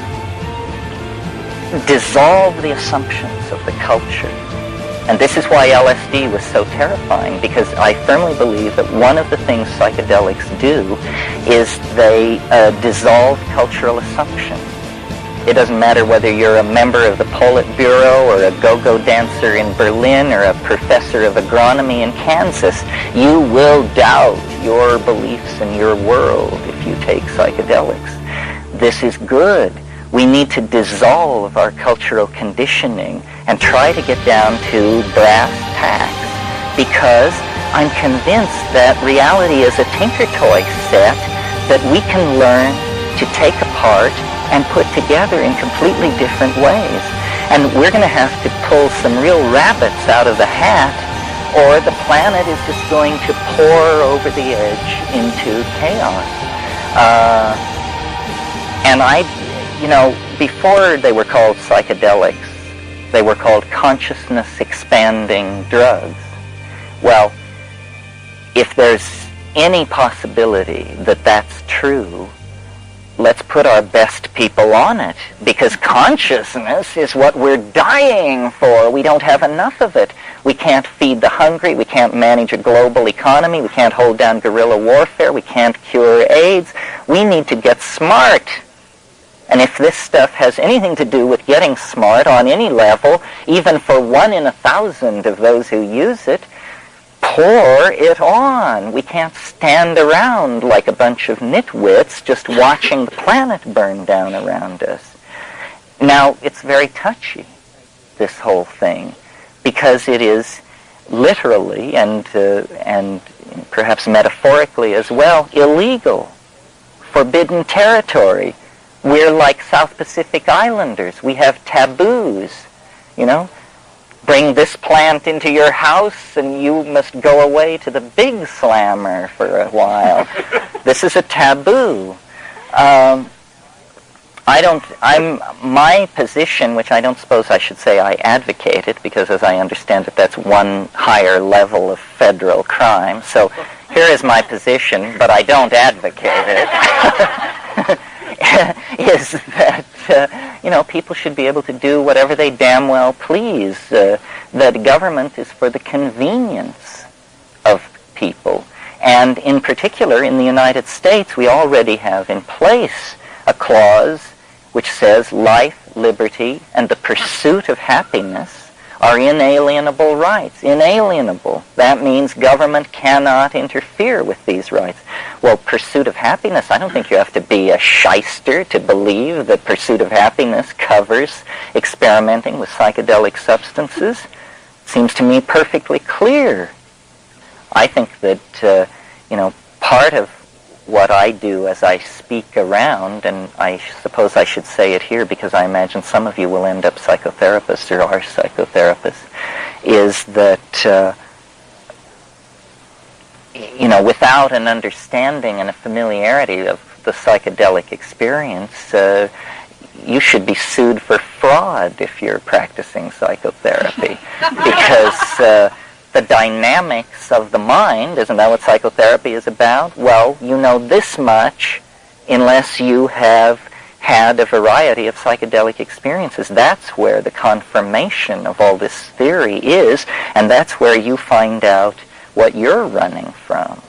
dissolve the assumptions of the culture. And this is why LSD was so terrifying, because I firmly believe that one of the things psychedelics do is they dissolve cultural assumptions. It doesn't matter whether you're a member of the Politburo or a go-go dancer in Berlin or a professor of agronomy in Kansas. You will doubt your beliefs in your world if you take psychedelics. This is good. We need to dissolve our cultural conditioning and try to get down to brass tacks, because I'm convinced that reality is a tinker toy set that we can learn to take apart and put together in completely different ways. And we're going to have to pull some real rabbits out of the hat, or the planet is just going to pour over the edge into chaos. And before they were called psychedelics, they were called consciousness-expanding drugs. Well, if there's any possibility that that's true, let's put our best people on it, because consciousness is what we're dying for. We don't have enough of it. We can't feed the hungry. We can't manage a global economy. We can't hold down guerrilla warfare. We can't cure AIDS. We need to get smart. And if this stuff has anything to do with getting smart on any level, even for 1 in 1,000 of those who use it, pour it on. We can't stand around like a bunch of nitwits just watching the planet burn down around us. Now, it's very touchy, this whole thing, because it is literally and perhaps metaphorically as well illegal, forbidden territory. We're like South Pacific Islanders. We have taboos, Bring this plant into your house and you must go away to the big slammer for a while. This is a taboo. My position, which I don't suppose I should say I advocate it, because as I understand it, that's one higher level of federal crime. So here is my position, but I don't advocate it. Is that people should be able to do whatever they damn well please. That government is for the convenience of people. And in particular, in the United States, we already have in place a clause which says life, liberty, and the pursuit of happiness are inalienable rights. Inalienable. That means government cannot interfere with these rights. Well, pursuit of happiness, I don't think you have to be a shyster to believe that pursuit of happiness covers experimenting with psychedelic substances. Seems to me perfectly clear. I think that, part of what I do as I speak around, and I suppose I should say it here because I imagine some of you will end up psychotherapists or are psychotherapists, is that, without an understanding and a familiarity of the psychedelic experience, you should be sued for fraud if you're practicing psychotherapy, because the dynamics of the mind, isn't that what psychotherapy is about? Well, you know this much unless you have had a variety of psychedelic experiences. That's where the confirmation of all this theory is, and that's where you find out what you're running from.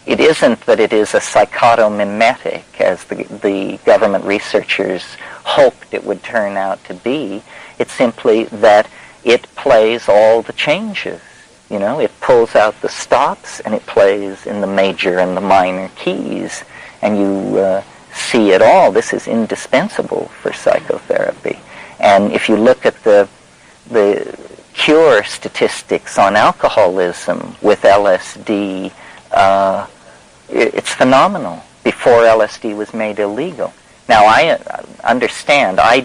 It isn't that it is a psychotomimetic, as the government researchers hoped it would turn out to be. It's simply that it plays all the changes. It pulls out the stops and it plays in the major and the minor keys, and you see it all. This is indispensable for psychotherapy. And if you look at the cure statistics on alcoholism with LSD, it's phenomenal before LSD was made illegal. Now, I understand, I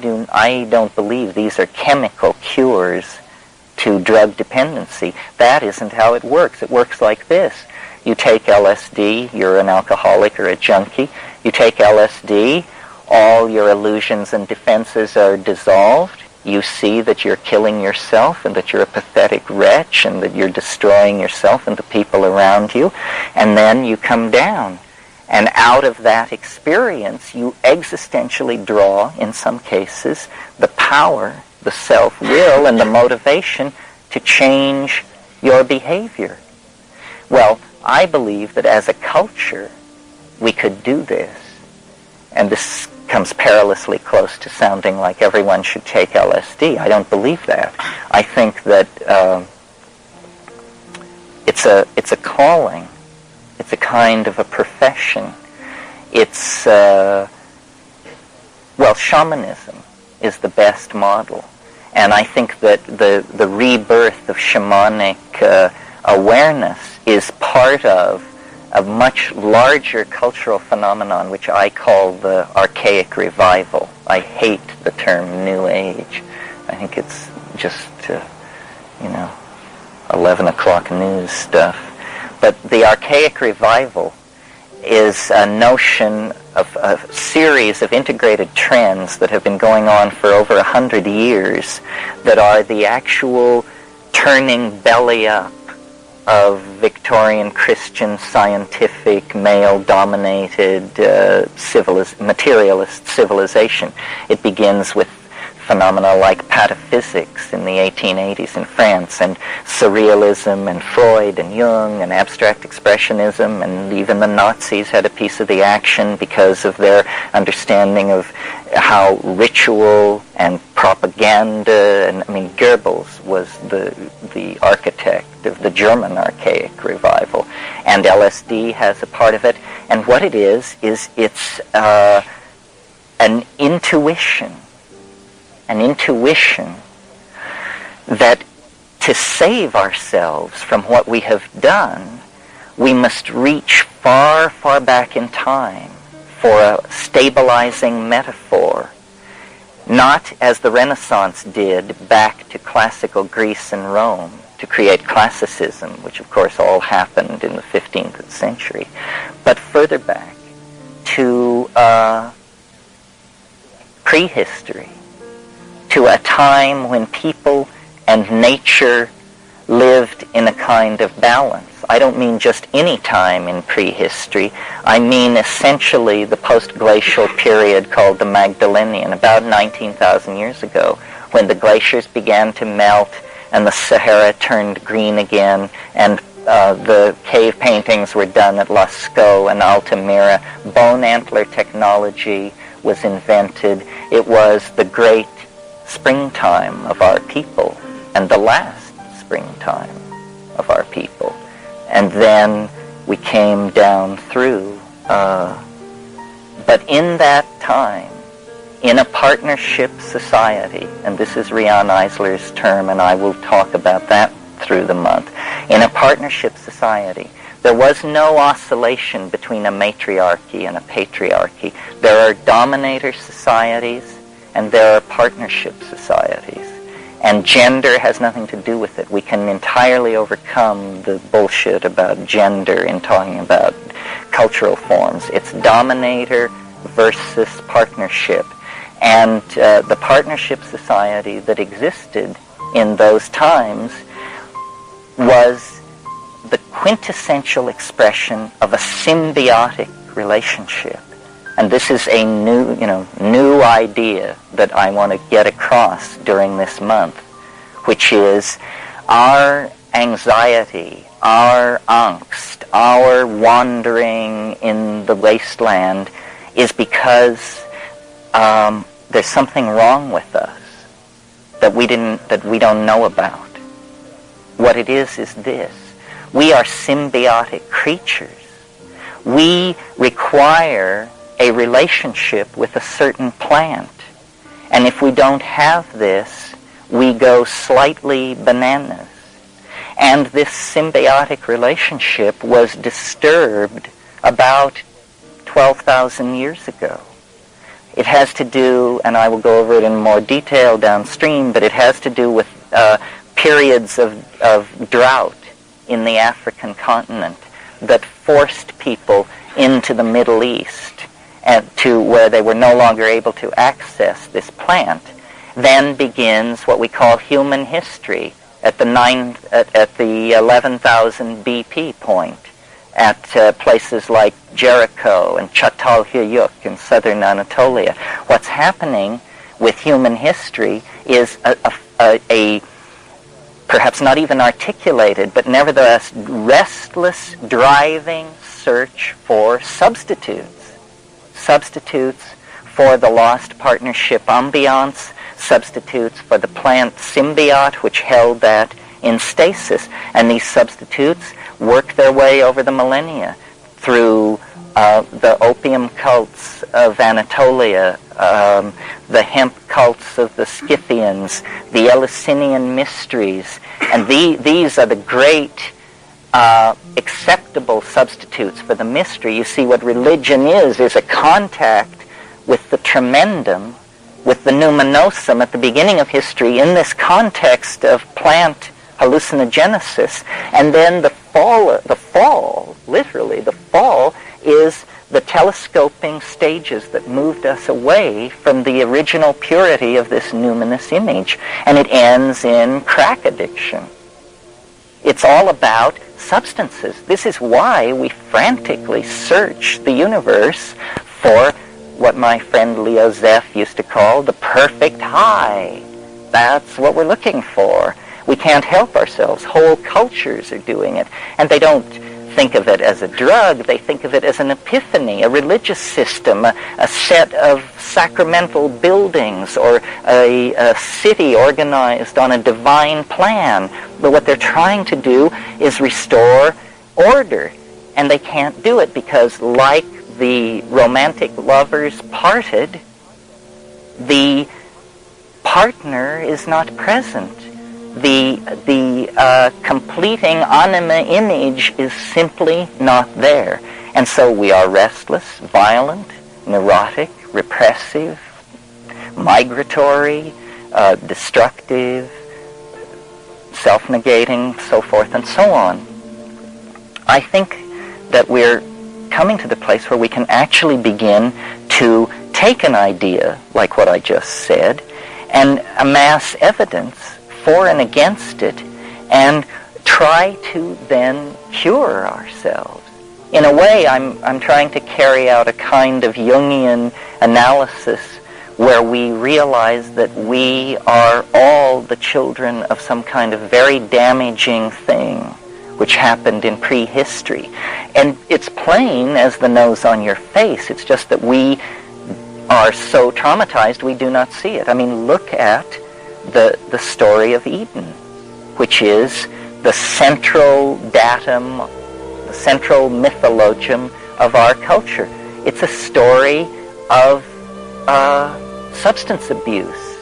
don't believe these are chemical cures to drug dependency. That isn't how it works. It works like this. You take LSD, you're an alcoholic or a junkie. You take LSD, all your illusions and defenses are dissolved. You see that you're killing yourself and that you're a pathetic wretch and that you're destroying yourself and the people around you. And then you come down. And out of that experience, you existentially draw, in some cases, the power, the self-will, and the motivation to change your behavior. Well, I believe that as a culture, we could do this. And this comes perilously close to sounding like everyone should take LSD. I don't believe that. I think that it's a calling. It's a kind of a profession. It's Well, shamanism is the best model. And I think that the rebirth of shamanic awareness is part of a much larger cultural phenomenon which I call the archaic revival. I hate the term New Age. I think it's just, 11 o'clock news stuff. But the archaic revival is a notion of a series of integrated trends that have been going on for over 100 years that are the actual turning belly up of Victorian Christian scientific male-dominated materialist civilization. It begins with phenomena like pataphysics in the 1880s in France, and surrealism, and Freud, and Jung, and abstract expressionism, and even the Nazis had a piece of the action because of their understanding of how ritual and propaganda, and Goebbels was the architect of the German archaic revival, and LSD has a part of it. And what it is it's an intuition that to save ourselves from what we have done, we must reach far, far back in time for a stabilizing metaphor, not as the Renaissance did back to classical Greece and Rome to create classicism, which of course all happened in the 15th century, but further back to prehistory, to a time when people and nature lived in a kind of balance. I don't mean just any time in prehistory. I mean essentially the post-glacial period called the Magdalenian, about 19,000 years ago, when the glaciers began to melt and the Sahara turned green again, and the cave paintings were done at Lascaux and Altamira. Bone antler technology was invented. It was the great springtime of our people, and the last springtime of our people. And then we came down through. But in that time, in a partnership society, and this is Rian Eisler's term, and I will talk about that through the month, in a partnership society, there was no oscillation between a matriarchy and a patriarchy. There are dominator societies, and there are partnership societies. And gender has nothing to do with it. We can entirely overcome the bullshit about gender in talking about cultural forms. It's dominator versus partnership. And the partnership society that existed in those times was the quintessential expression of a symbiotic relationship. And this is a new idea that I want to get across during this month, which is our anxiety, our angst, our wandering in the wasteland is because there's something wrong with us that we don't know about. What it is this: we are symbiotic creatures. We require a relationship with a certain plant. And if we don't have this, we go slightly bananas. And this symbiotic relationship was disturbed about 12,000 years ago. It has to do, and I will go over it in more detail downstream, but it has to do with periods of drought in the African continent that forced people into the Middle East, and to where they were no longer able to access this plant. Then begins what we call human history at the 11,000 BP point, at places like Jericho and Çatalhöyük in southern Anatolia. What's happening with human history is a perhaps not even articulated, but nevertheless restless, driving search for substitutes for the lost partnership ambiance, substitutes for the plant symbiote which held that in stasis. And these substitutes work their way over the millennia through the opium cults of Anatolia, the hemp cults of the Scythians, the Eleusinian mysteries, and these are the great acceptable substitutes for the mystery. You see, what religion is a contact with the tremendum, with the numinosum at the beginning of history in this context of plant hallucinogenesis, and then the fall, literally, the fall is the telescoping stages that moved us away from the original purity of this numinous image, and it ends in crack addiction. It's all about substances. This is why we frantically search the universe for what my friend Leo Zeff used to call the perfect high. That's what we're looking for. We can't help ourselves. Whole cultures are doing it. And they don't think of it as a drug. They think of it as an epiphany, a religious system, a set of sacramental buildings, or a city organized on a divine plan. But what they're trying to do is restore order. And they can't do it because, like the romantic lovers parted, the partner is not present. The completing anima image is simply not there. And so we are restless, violent, neurotic, repressive, migratory, destructive, self-negating, so forth and so on. I think that we're coming to the place where we can actually begin to take an idea like what I just said and amass evidence for and against it, and try to then cure ourselves. In a way, I'm trying to carry out a kind of Jungian analysis where we realize that we are all the children of some kind of very damaging thing which happened in prehistory. And it's plain as the nose on your face. It's just that we are so traumatized we do not see it. I mean, look at the story of Eden, which is the central datum, the central mythologium of our culture. It's a story of substance abuse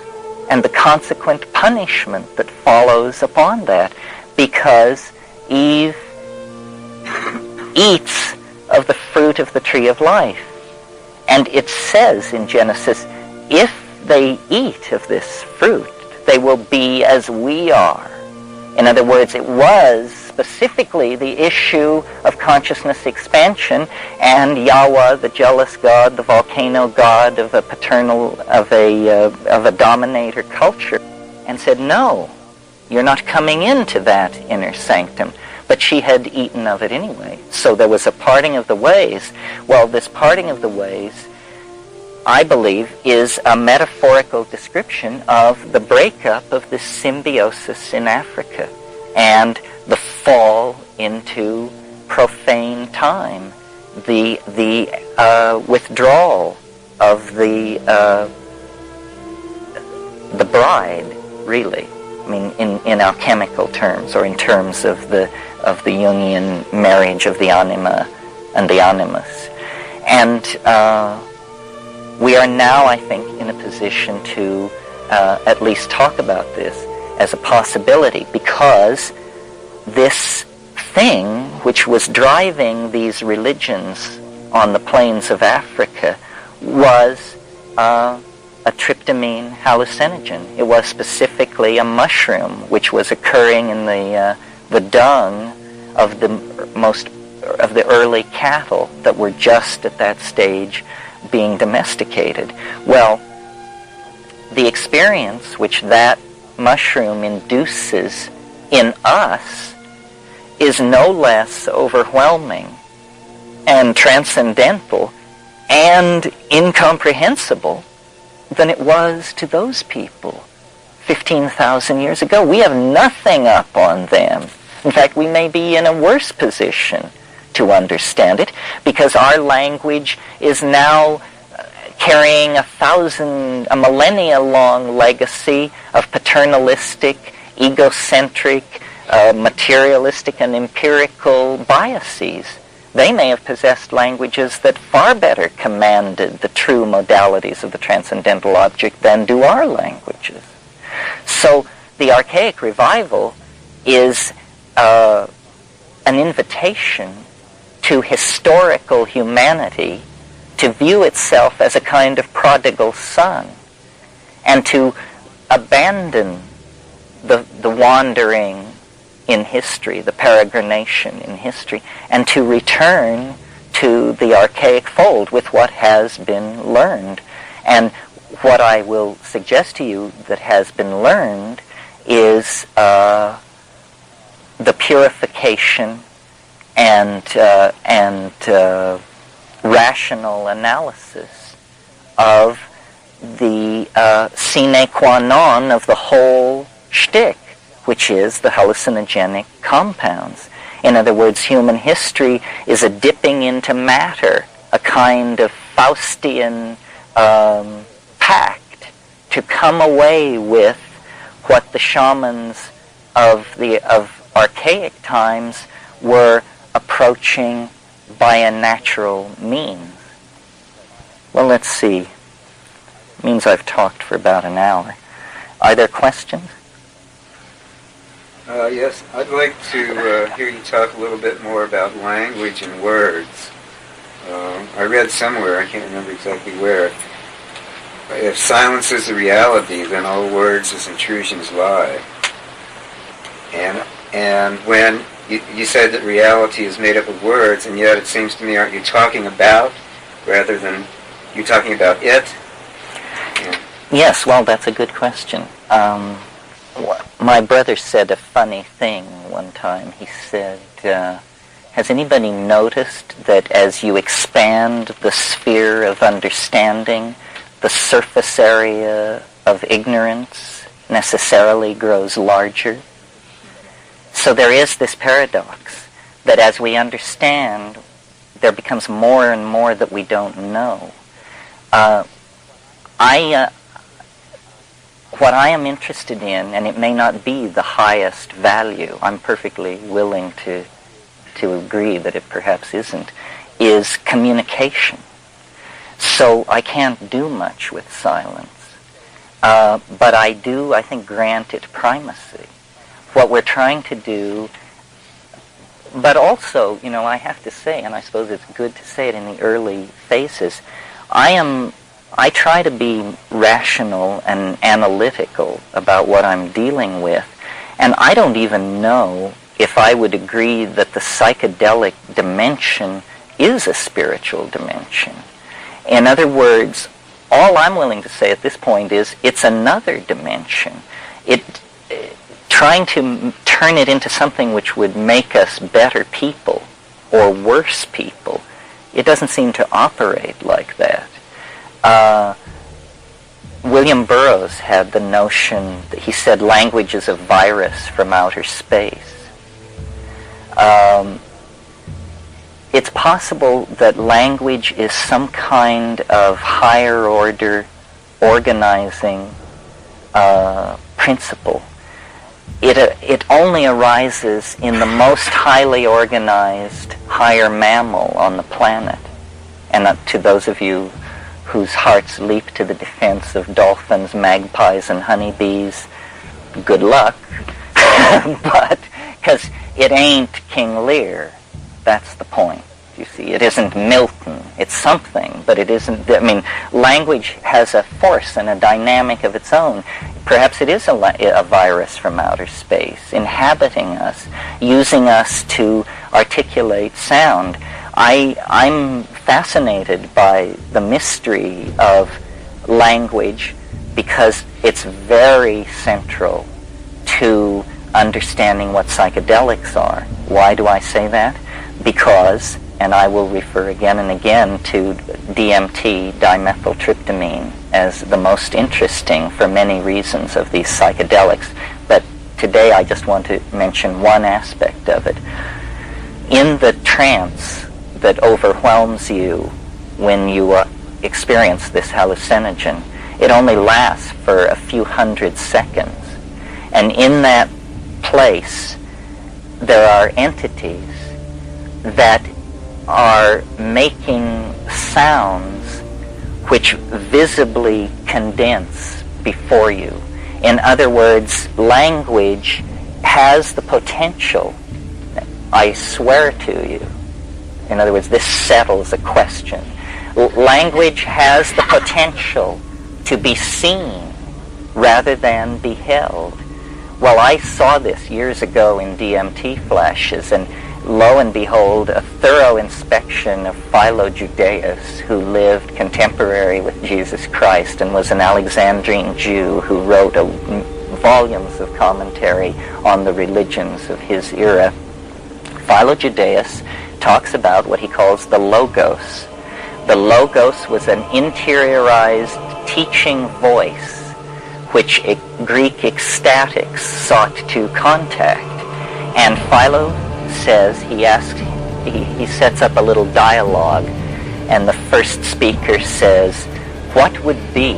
and the consequent punishment that follows upon that, because Eve eats of the fruit of the tree of life. And it says in Genesis, if they eat of this fruit, they will be as we are. In other words, it was specifically the issue of consciousness expansion, and Yahweh, the jealous god, the volcano god of a dominator culture, and said, no, you're not coming into that inner sanctum. But she had eaten of it anyway. So there was a parting of the ways. Well, this parting of the ways, I believe, is a metaphorical description of the breakup of this symbiosis in Africa and the fall into profane time, the withdrawal of the bride, really. I mean, in alchemical terms, or in terms of the Jungian marriage of the anima and the animus. And we are now, I think, in a position to at least talk about this as a possibility, because this thing which was driving these religions on the plains of Africa was a tryptamine hallucinogen. It was specifically a mushroom which was occurring in the dung of the early cattle that were just at that stage being domesticated. Well, the experience which that mushroom induces in us is no less overwhelming and transcendental and incomprehensible than it was to those people 15,000 years ago. We have nothing up on them. In fact, we may be in a worse position to understand it, because our language is now carrying a millennia-long legacy of paternalistic, egocentric, materialistic, and empirical biases. They may have possessed languages that far better commanded the true modalities of the transcendental object than do our languages. So the archaic revival is an invitation to historical humanity to view itself as a kind of prodigal son and to abandon the wandering in history, the peregrination in history, and to return to the archaic fold with what has been learned. And what I will suggest to you that has been learned is the purification and rational analysis of the sine qua non of the whole shtick, which is the hallucinogenic compounds. In other words, human history is a dipping into matter, a kind of Faustian pact to come away with what the shamans of archaic times were approaching by a natural means. Well, let's see. It means I've talked for about an hour. Are there questions? Yes, I'd like to hear you talk a little bit more about language and words. I read somewhere, I can't remember exactly where, if silence is the reality, then all words as intrusions lie. And when you said that reality is made up of words, and yet it seems to me, aren't you talking about, rather than you talking about it? Yeah. Yes, well, that's a good question. My brother said a funny thing one time. He said, has anybody noticed that as you expand the sphere of understanding, the surface area of ignorance necessarily grows larger? So there is this paradox that as we understand, there becomes more and more that we don't know. What I am interested in, and it may not be the highest value, I'm perfectly willing to agree that it perhaps isn't, is communication. So I can't do much with silence. But I do, I think, grant it primacy. What we're trying to do, but also, you know, I have to say, and I suppose it's good to say it in the early phases, I try to be rational and analytical about what I'm dealing with, and I don't even know if I would agree that the psychedelic dimension is a spiritual dimension. In other words, all I'm willing to say at this point is it's another dimension. Trying to turn it into something which would make us better people or worse people, it doesn't seem to operate like that. William Burroughs had the notion that he said language is a virus from outer space. It's possible that language is some kind of higher order organizing principle. It only arises in the most highly organized higher mammal on the planet. And to those of you whose hearts leap to the defense of dolphins, magpies, and honeybees, good luck. But, because it ain't King Lear, that's the point. You see, it isn't Milton. It's something, but it isn't. I mean, language has a force and a dynamic of its own. Perhaps it is a virus from outer space, inhabiting us, using us to articulate sound. I'm fascinated by the mystery of language because it's very central to understanding what psychedelics are. Why do I say that? Because, and I will refer again and again to DMT, dimethyltryptamine, as the most interesting for many reasons of these psychedelics. But today I just want to mention one aspect of it. In the trance that overwhelms you when you experience this hallucinogen, it only lasts for a few hundred seconds. And in that place, there are entities that are making sounds which visibly condense before you. In other words, language has the potential, I swear to you. In other words, this settles a question. Language has the potential to be seen rather than beheld. Well, I saw this years ago in DMT flashes, and lo and behold, a thorough inspection of Philo Judaeus, who lived contemporary with Jesus Christ and was an Alexandrine Jew who wrote volumes of commentary on the religions of his era. Philo Judaeus talks about what he calls the Logos. The Logos was an interiorized teaching voice which Greek ecstatics sought to contact. And Philo says, he sets up a little dialogue, and the first speaker says, what would be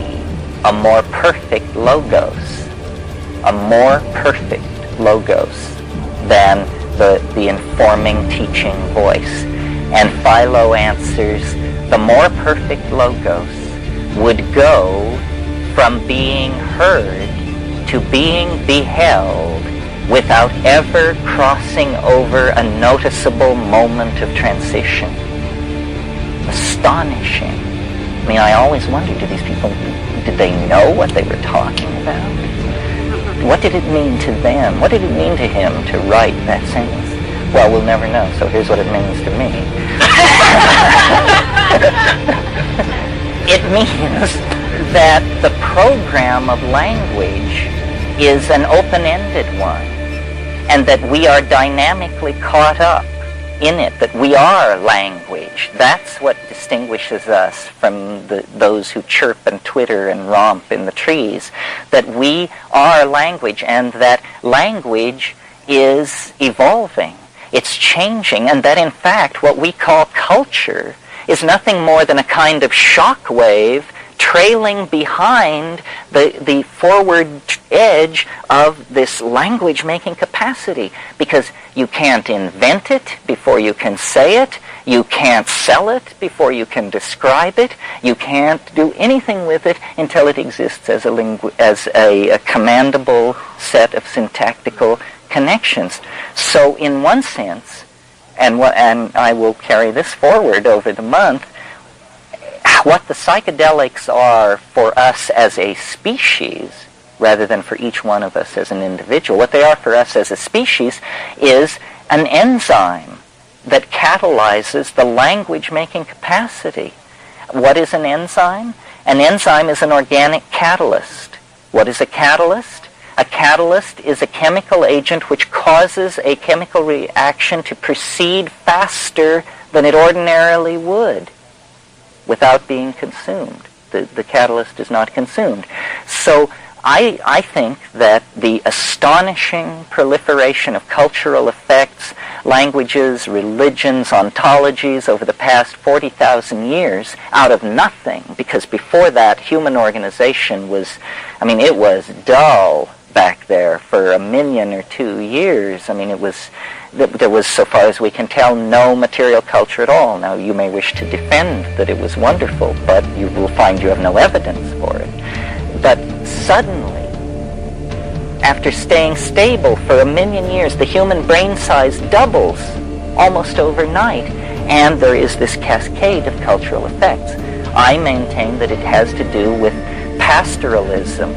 a more perfect Logos? A more perfect Logos than the informing teaching voice. And Philo answers, the more perfect Logos would go from being heard to being beheld without ever crossing over a noticeable moment of transition. Astonishing. I mean, I always wondered, did they know what they were talking about? What did it mean to them? What did it mean to him to write that sentence? Well, we'll never know, so here's what it means to me. It means that the program of language is an open-ended one, and that we are dynamically caught up in it, that we are language. That's what distinguishes us from those who chirp and twitter and romp in the trees, that we are language, and that language is evolving, it's changing, and that in fact what we call culture is nothing more than a kind of shock wave trailing behind the forward edge of this language-making capacity, because you can't invent it before you can say it, you can't sell it before you can describe it, you can't do anything with it until it exists as a commandable set of syntactical connections. So in one sense, and I will carry this forward over the month, what the psychedelics are for us as a species, rather than for each one of us as an individual, what they are for us as a species is an enzyme that catalyzes the language-making capacity. What is an enzyme? An enzyme is an organic catalyst. What is a catalyst? A catalyst is a chemical agent which causes a chemical reaction to proceed faster than it ordinarily would without being consumed. The catalyst is not consumed. So I think that the astonishing proliferation of cultural effects, languages, religions, ontologies over the past 40,000 years out of nothing, because before that human organization was, it was dull back there for 1 million or 2 years. There was, so far as we can tell, no material culture at all. Now, you may wish to defend that it was wonderful, but you will find you have no evidence for it. But suddenly, after staying stable for 1 million years, the human brain size doubles almost overnight, and there is this cascade of cultural effects. I maintain that it has to do with pastoralism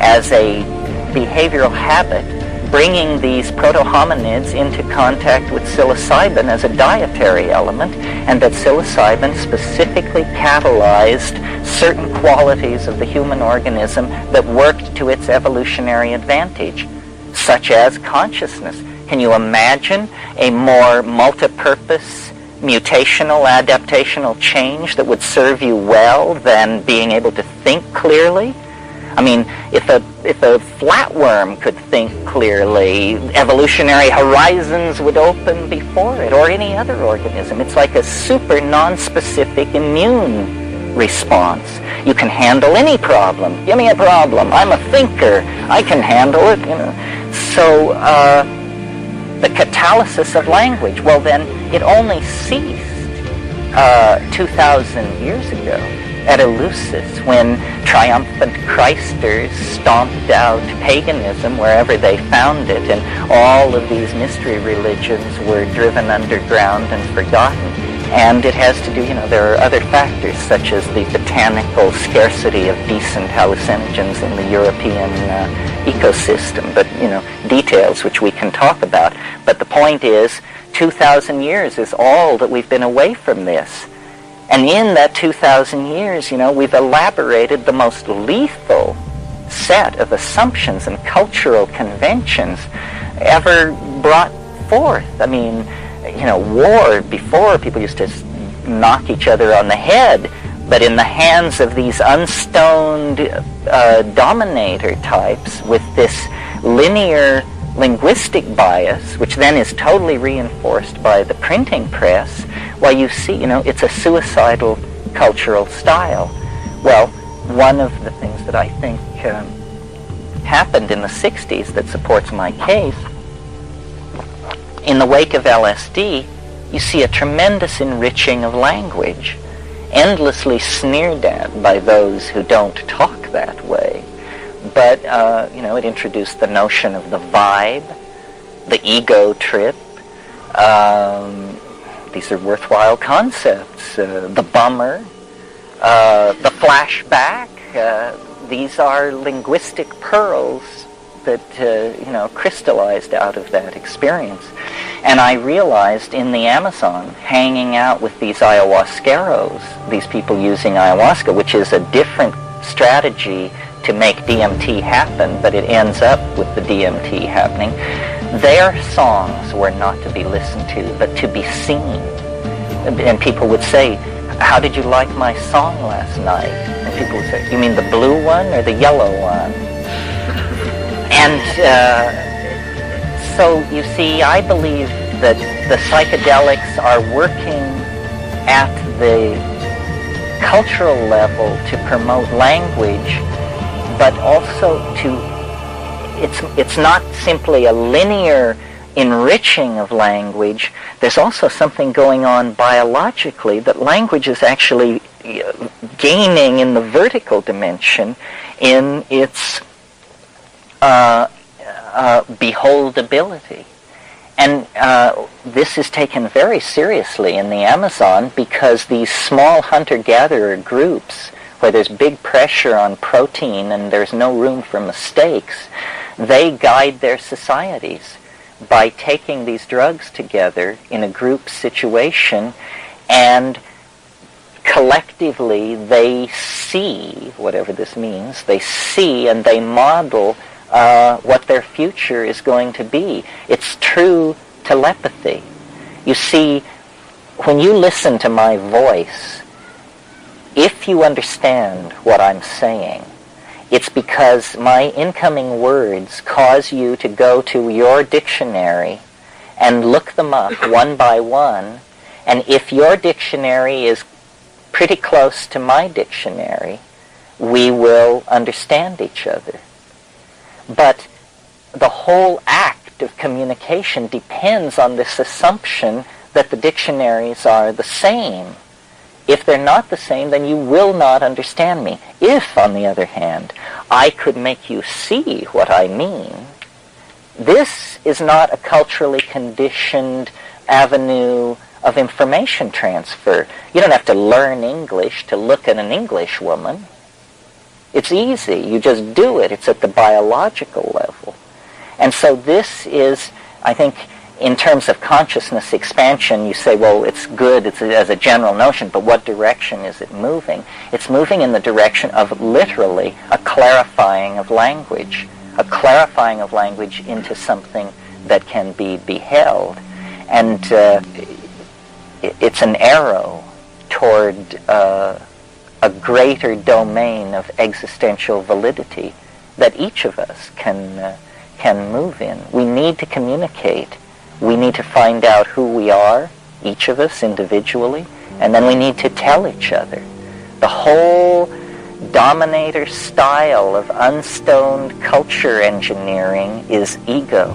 as a behavioral habit, bringing these proto-hominids into contact with psilocybin as a dietary element, and that psilocybin specifically catalyzed certain qualities of the human organism that worked to its evolutionary advantage, such as consciousness. Can you imagine a more multi-purpose, mutational, adaptational change that would serve you well than being able to think clearly? If a flatworm could think clearly, evolutionary horizons would open before it, or any other organism. It's like a super non-specific immune response. You can handle any problem. Give me a problem. I'm a thinker. I can handle it. So the catalysis of language, well then, it only ceased 2,000 years ago at Eleusis, when triumphant Christers stomped out paganism wherever they found it, and all of these mystery religions were driven underground and forgotten. And it has to do, there are other factors, such as the botanical scarcity of decent hallucinogens in the European ecosystem, but, details which we can talk about. But the point is, 2,000 years is all that we've been away from this. And in that 2,000 years, we've elaborated the most lethal set of assumptions and cultural conventions ever brought forth. I mean, war, before people used to knock each other on the head, but in the hands of these unstoned dominator types with this linear linguistic bias, which then is totally reinforced by the printing press, well, you see, it's a suicidal cultural style. Well, one of the things that I think happened in the 60s that supports my case, in the wake of LSD, you see a tremendous enriching of language, endlessly sneered at by those who don't talk that way. But, it introduced the notion of the vibe, the ego trip. These are worthwhile concepts. The bummer, the flashback. These are linguistic pearls that, crystallized out of that experience. And I realized in the Amazon, hanging out with these ayahuasqueros, these people using ayahuasca, which is a different strategy to make DMT happen, but it ends up with the DMT happening. Their songs were not to be listened to, but to be seen. And people would say, "How did you like my song last night?" And people would say, "You mean the blue one or the yellow one?" And so, you see, I believe that the psychedelics are working at the cultural level to promote language, but also it's not simply a linear enriching of language. There's also something going on biologically, that language is actually gaining in the vertical dimension in its beholdability. And this is taken very seriously in the Amazon, because these small hunter-gatherer groups, where there's big pressure on protein and there's no room for mistakes, they guide their societies by taking these drugs together in a group situation, and collectively they see, whatever this means, they see and they model what their future is going to be. It's true telepathy. You see, when you listen to my voice, if you understand what I'm saying, it's because my incoming words cause you to go to your dictionary and look them up one by one, and if your dictionary is pretty close to my dictionary, we will understand each other. But the whole act of communication depends on this assumption that the dictionaries are the same. If they're not the same, then you will not understand me. If, on the other hand, I could make you see what I mean, this is not a culturally conditioned avenue of information transfer. You don't have to learn English to look at an English woman. It's easy. You just do it. It's at the biological level. And so this is, I think, in terms of consciousness expansion, you say, well, it's good it's as a general notion, but what direction is it moving? It's moving in the direction of literally a clarifying of language into something that can be beheld. And it's an arrow toward a greater domain of existential validity that each of us can move in. We need to communicate. We need to find out who we are, each of us individually, and then we need to tell each other. The whole dominator style of unstoned culture engineering is ego.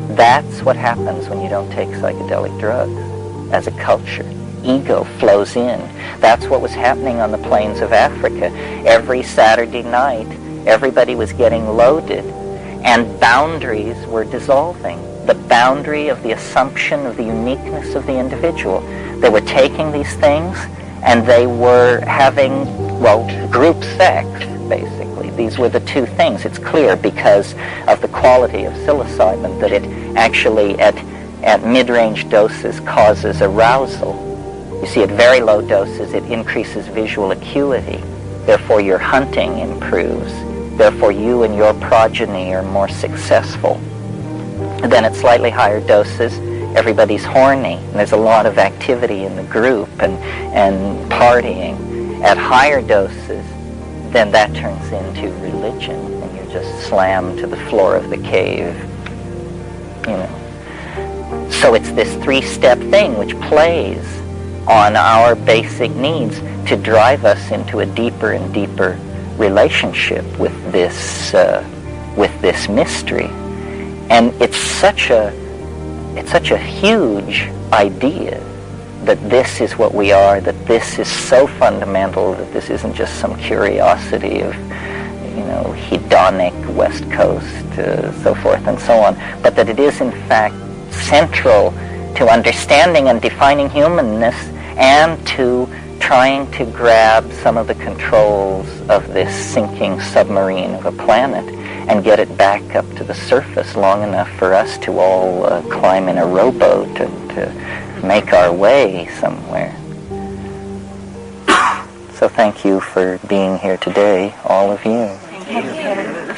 That's what happens when you don't take psychedelic drugs as a culture. ego flows in. That's what was happening on the plains of Africa. Every Saturday night, everybody was getting loaded, and boundaries were dissolving. The boundary of the assumption of the uniqueness of the individual. They were taking these things, and they were having, well, group sex, basically. These were the two things. It's clear because of the quality of psilocybin that it actually, at mid-range doses, causes arousal. You see, at very low doses, it increases visual acuity. Therefore, your hunting improves. Therefore, you and your progeny are more successful. And then at slightly higher doses, everybody's horny, and there's a lot of activity in the group and partying. At higher doses, then that turns into religion, and you're just slammed to the floor of the cave, you know. So it's this three-step thing which plays on our basic needs to drive us into a deeper and deeper relationship with this mystery. And it's such a huge idea that this is what we are, that this is so fundamental, that this isn't just some curiosity of, you know, hedonic West Coast, so forth and so on, but that it is in fact central to understanding and defining humanness, and to trying to grab some of the controls of this sinking submarine of a planet and get it back up to the surface long enough for us to all climb in a rowboat and to make our way somewhere. So thank you for being here today, all of you. Thank you.